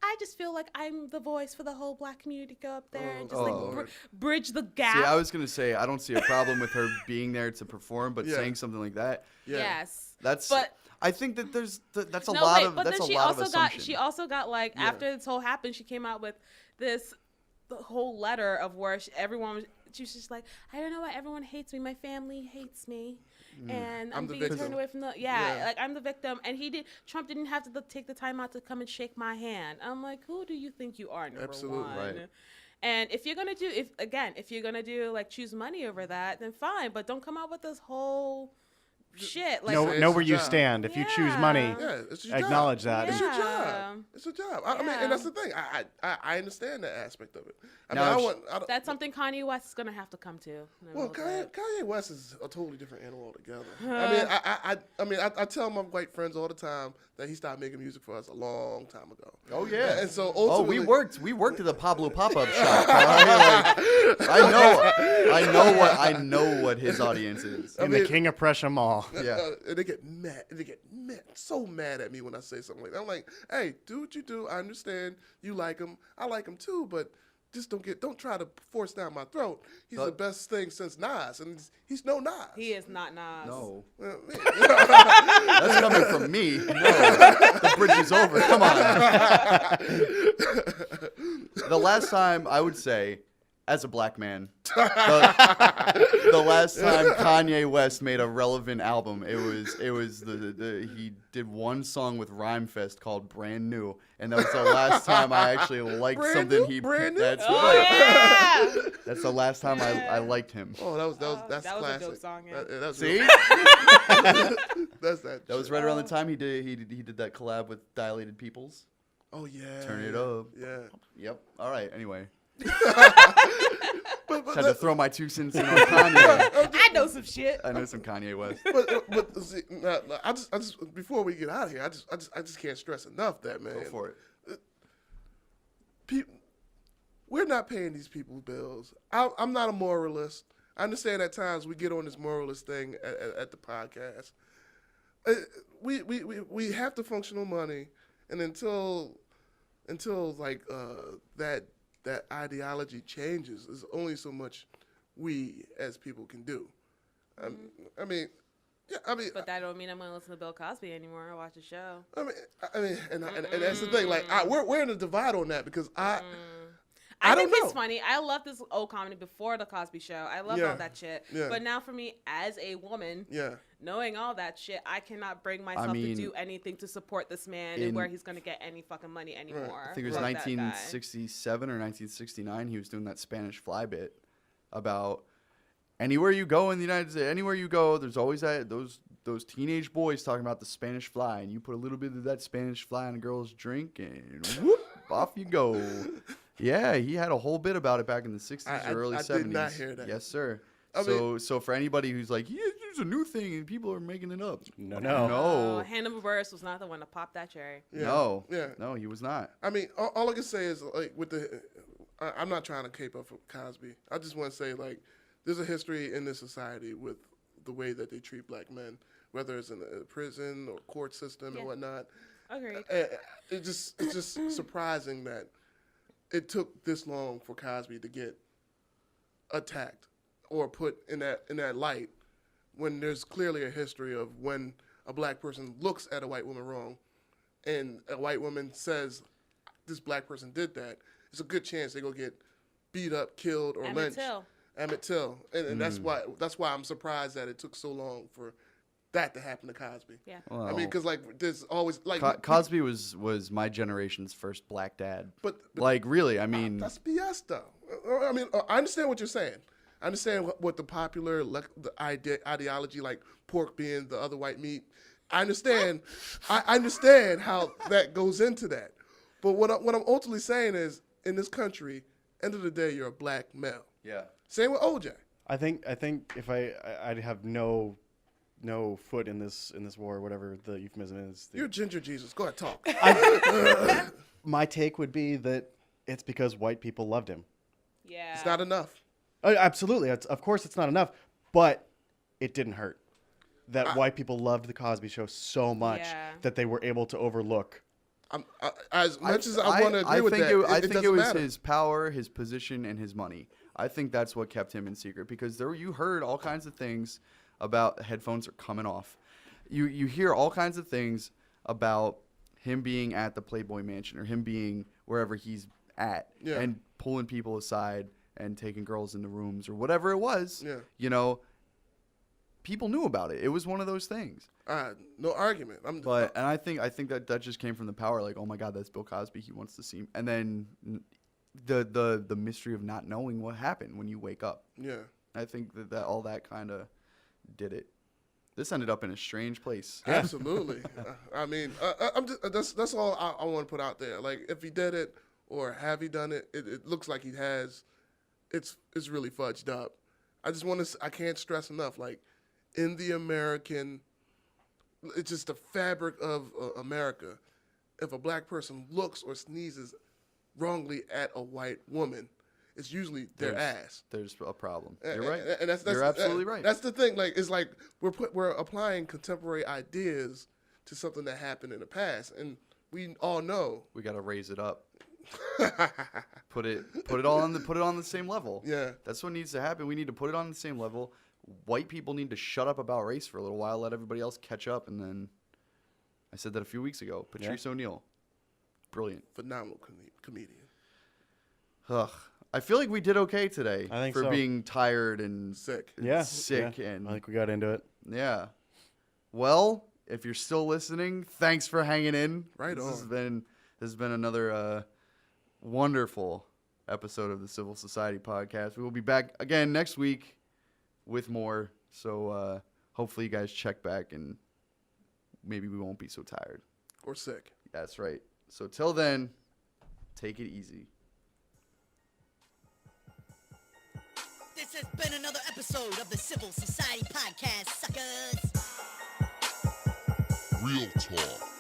I just feel like I'm the voice for the whole black community. Go up there and just Lord. bridge the gap." See, I was gonna say I don't see a problem with her being there to perform, but Yeah. saying something like that, Yeah. Yes. but I think that that's a No, lot wait, of but that's then a she lot of also got assumption. she also got like Yeah. after this whole happened, she came out with the whole letter of where she was just like, "I don't know why everyone hates me. My family hates me, and I'm I'm the being victim." turned away from Yeah. like I'm the victim." And Trump didn't have to take the time out to come and shake my hand. I'm like, who do you think you are? Number Absolutely. one. Right. And if you're gonna do like choose money over that, then fine. But don't come out with this whole shit. Like, know it's where a you job. stand. If you choose money, Yeah, it's your job. acknowledge that. It's your Yeah. job. It's a job. I mean, Yeah. and that's the thing. I understand that aspect of it. I Now, mean, I don't, that's something Kanye West is gonna have to come to. in a well, little bit. Kanye West is a totally different animal altogether. I mean, I tell my white friends all the time that he stopped making music for us a long time ago. Oh yeah. And so Oh, ultimately, we worked at the Pablo pop-up shop. I know what his audience is. in the King of Prussia Mall. Yeah. And they get mad. They get so mad at me when I say something like that. I'm like, hey, do what you do. I understand you like him. I like him too, but just don't try to force down my throat. He's the best thing since Nas, and he's no Nas. He is not Nas. No, Well, man, that's coming from me. No, the bridge is over. Come on. The last time I would say, as a black man, the last time Kanye West made a relevant album, it was he did one song with Rhymefest called "Brand New," and that was the last time I actually liked Brand something New? he. Brand New? That's Oh right. yeah. That's the last time I liked him. oh, that's that was a classic. dope song, yeah. That's See, that's that. that was right around the time he did that collab with Dilated Peoples. Oh yeah. Turn it up. Yeah. Yep. All right. Anyway, But had to throw my 2 cents in on Kanye. I know some shit. I know some Kanye West. but see, I just before we get out of here, I just can't stress enough that, man. Go for it. We're not paying these people's bills. I'm not a moralist. I understand at times we get on this moralist thing at the podcast. We have to function on money, and until like that ideology changes, there's only so much we as people can do. I mean, But that don't mean I'm gonna listen to Bill Cosby anymore or watch the show. I mean, and that's the thing. Like, we're in a divide on that because I don't think it's know. funny. I love this old comedy before the Cosby Show. I love Yeah. all that shit. Yeah. But now for me, as a woman, Yeah. knowing all that shit, I cannot bring myself mean, to do anything to support this man and where he's gonna get any fucking money anymore. I think it was Fuck that guy. 1967 or 1969. He was doing that Spanish Fly bit about anywhere you go in the United States, anywhere you go, there's always those teenage boys talking about the Spanish Fly, and you put a little bit of that Spanish Fly in a girl's drink, and whoop, off you go. Yeah, he had a whole bit about it back in the 60s or early 70s. I did not hear that. Yes, sir. I mean- So for anybody who's like, yeah, there's a new thing and people are making it up. No. No. Hannibal Buress was not the one to pop that cherry. Yeah. No. Yeah. No, he was not. I mean, all I can say is, like, I'm not trying to cape up for Cosby. I just want to say, like, there's a history in this society with the way that they treat black men, whether it's in a prison or court system and whatnot. Agreed. It's just surprising that it took this long for Cosby to get attacked or put in that light when there's clearly a history of when a black person looks at a white woman wrong and a white woman says this black person did that, it's a good chance they're gonna get beat up, killed, or lynched. Emmett Till. And that's why I'm surprised that it took so long for that to happen to Cosby. Yeah. Well, I mean, because like there's always like Cosby was my generation's first black dad. but Like, really, I mean, that's BS though. I mean, I understand what you're saying. I understand what the popular ideology, like pork being the other white meat. I understand. I understand how that goes into that. But what I'm ultimately saying is, in this country, end of the day, you're a black male. yeah. Same with OJ. I think if I'd have no foot in this war, whatever the euphemism is. You're Ginger Jesus. Go ahead, talk. My take would be that it's because white people loved him. Yeah. It's not enough. Absolutely, of course it's not enough, but it didn't hurt. that white people loved the Cosby Show so much Yeah. that they were able to overlook. As much as I want to agree with that, I it think doesn't it was matter. his power, his position, and his money. I think that's what kept him in secret, because you heard all kinds of things about headphones are coming off. You hear all kinds of things about him being at the Playboy Mansion or him being wherever he's at and pulling people aside and taking girls into rooms or whatever it was. Yeah. You know, people knew about it. It was one of those things. No argument. And I think that just came from the power. Like, oh my God, that's Bill Cosby. He wants to see him. And then the mystery of not knowing what happened when you wake up. Yeah. I think that all that kind of did it. This ended up in a strange place. Absolutely. I mean, that's all I want to put out there. Like, if he did it or have he done it, it looks like he has. It's really fudged up. I can't stress enough, like, in the American, it's just the fabric of America. If a black person looks or sneezes wrongly at a white woman, it's usually their ass. There's a problem. You're right. And You're absolutely right. That's the thing. Like, it's like we're applying contemporary ideas to something that happened in the past, and we all know We got to raise it up. Put it on the same level. Yeah. That's what needs to happen. We need to put it on the same level. White people need to shut up about race for a little while, let everybody else catch up, and then I said that a few weeks ago. Patrice O'Neal. Brilliant. phenomenal comedian. Ugh. I feel like we did okay today I think for so. being tired and Sick. sick yeah. and I think we got into it. yeah. Well, if you're still listening, thanks for hanging in. Right This on. has been another wonderful episode of the Civil Society Podcast. We will be back again next week with more. So hopefully you guys check back and maybe we won't be so tired. Or sick. That's right. So till then, take it easy. This has been another episode of the Civil Society Podcast, suckers. Real talk.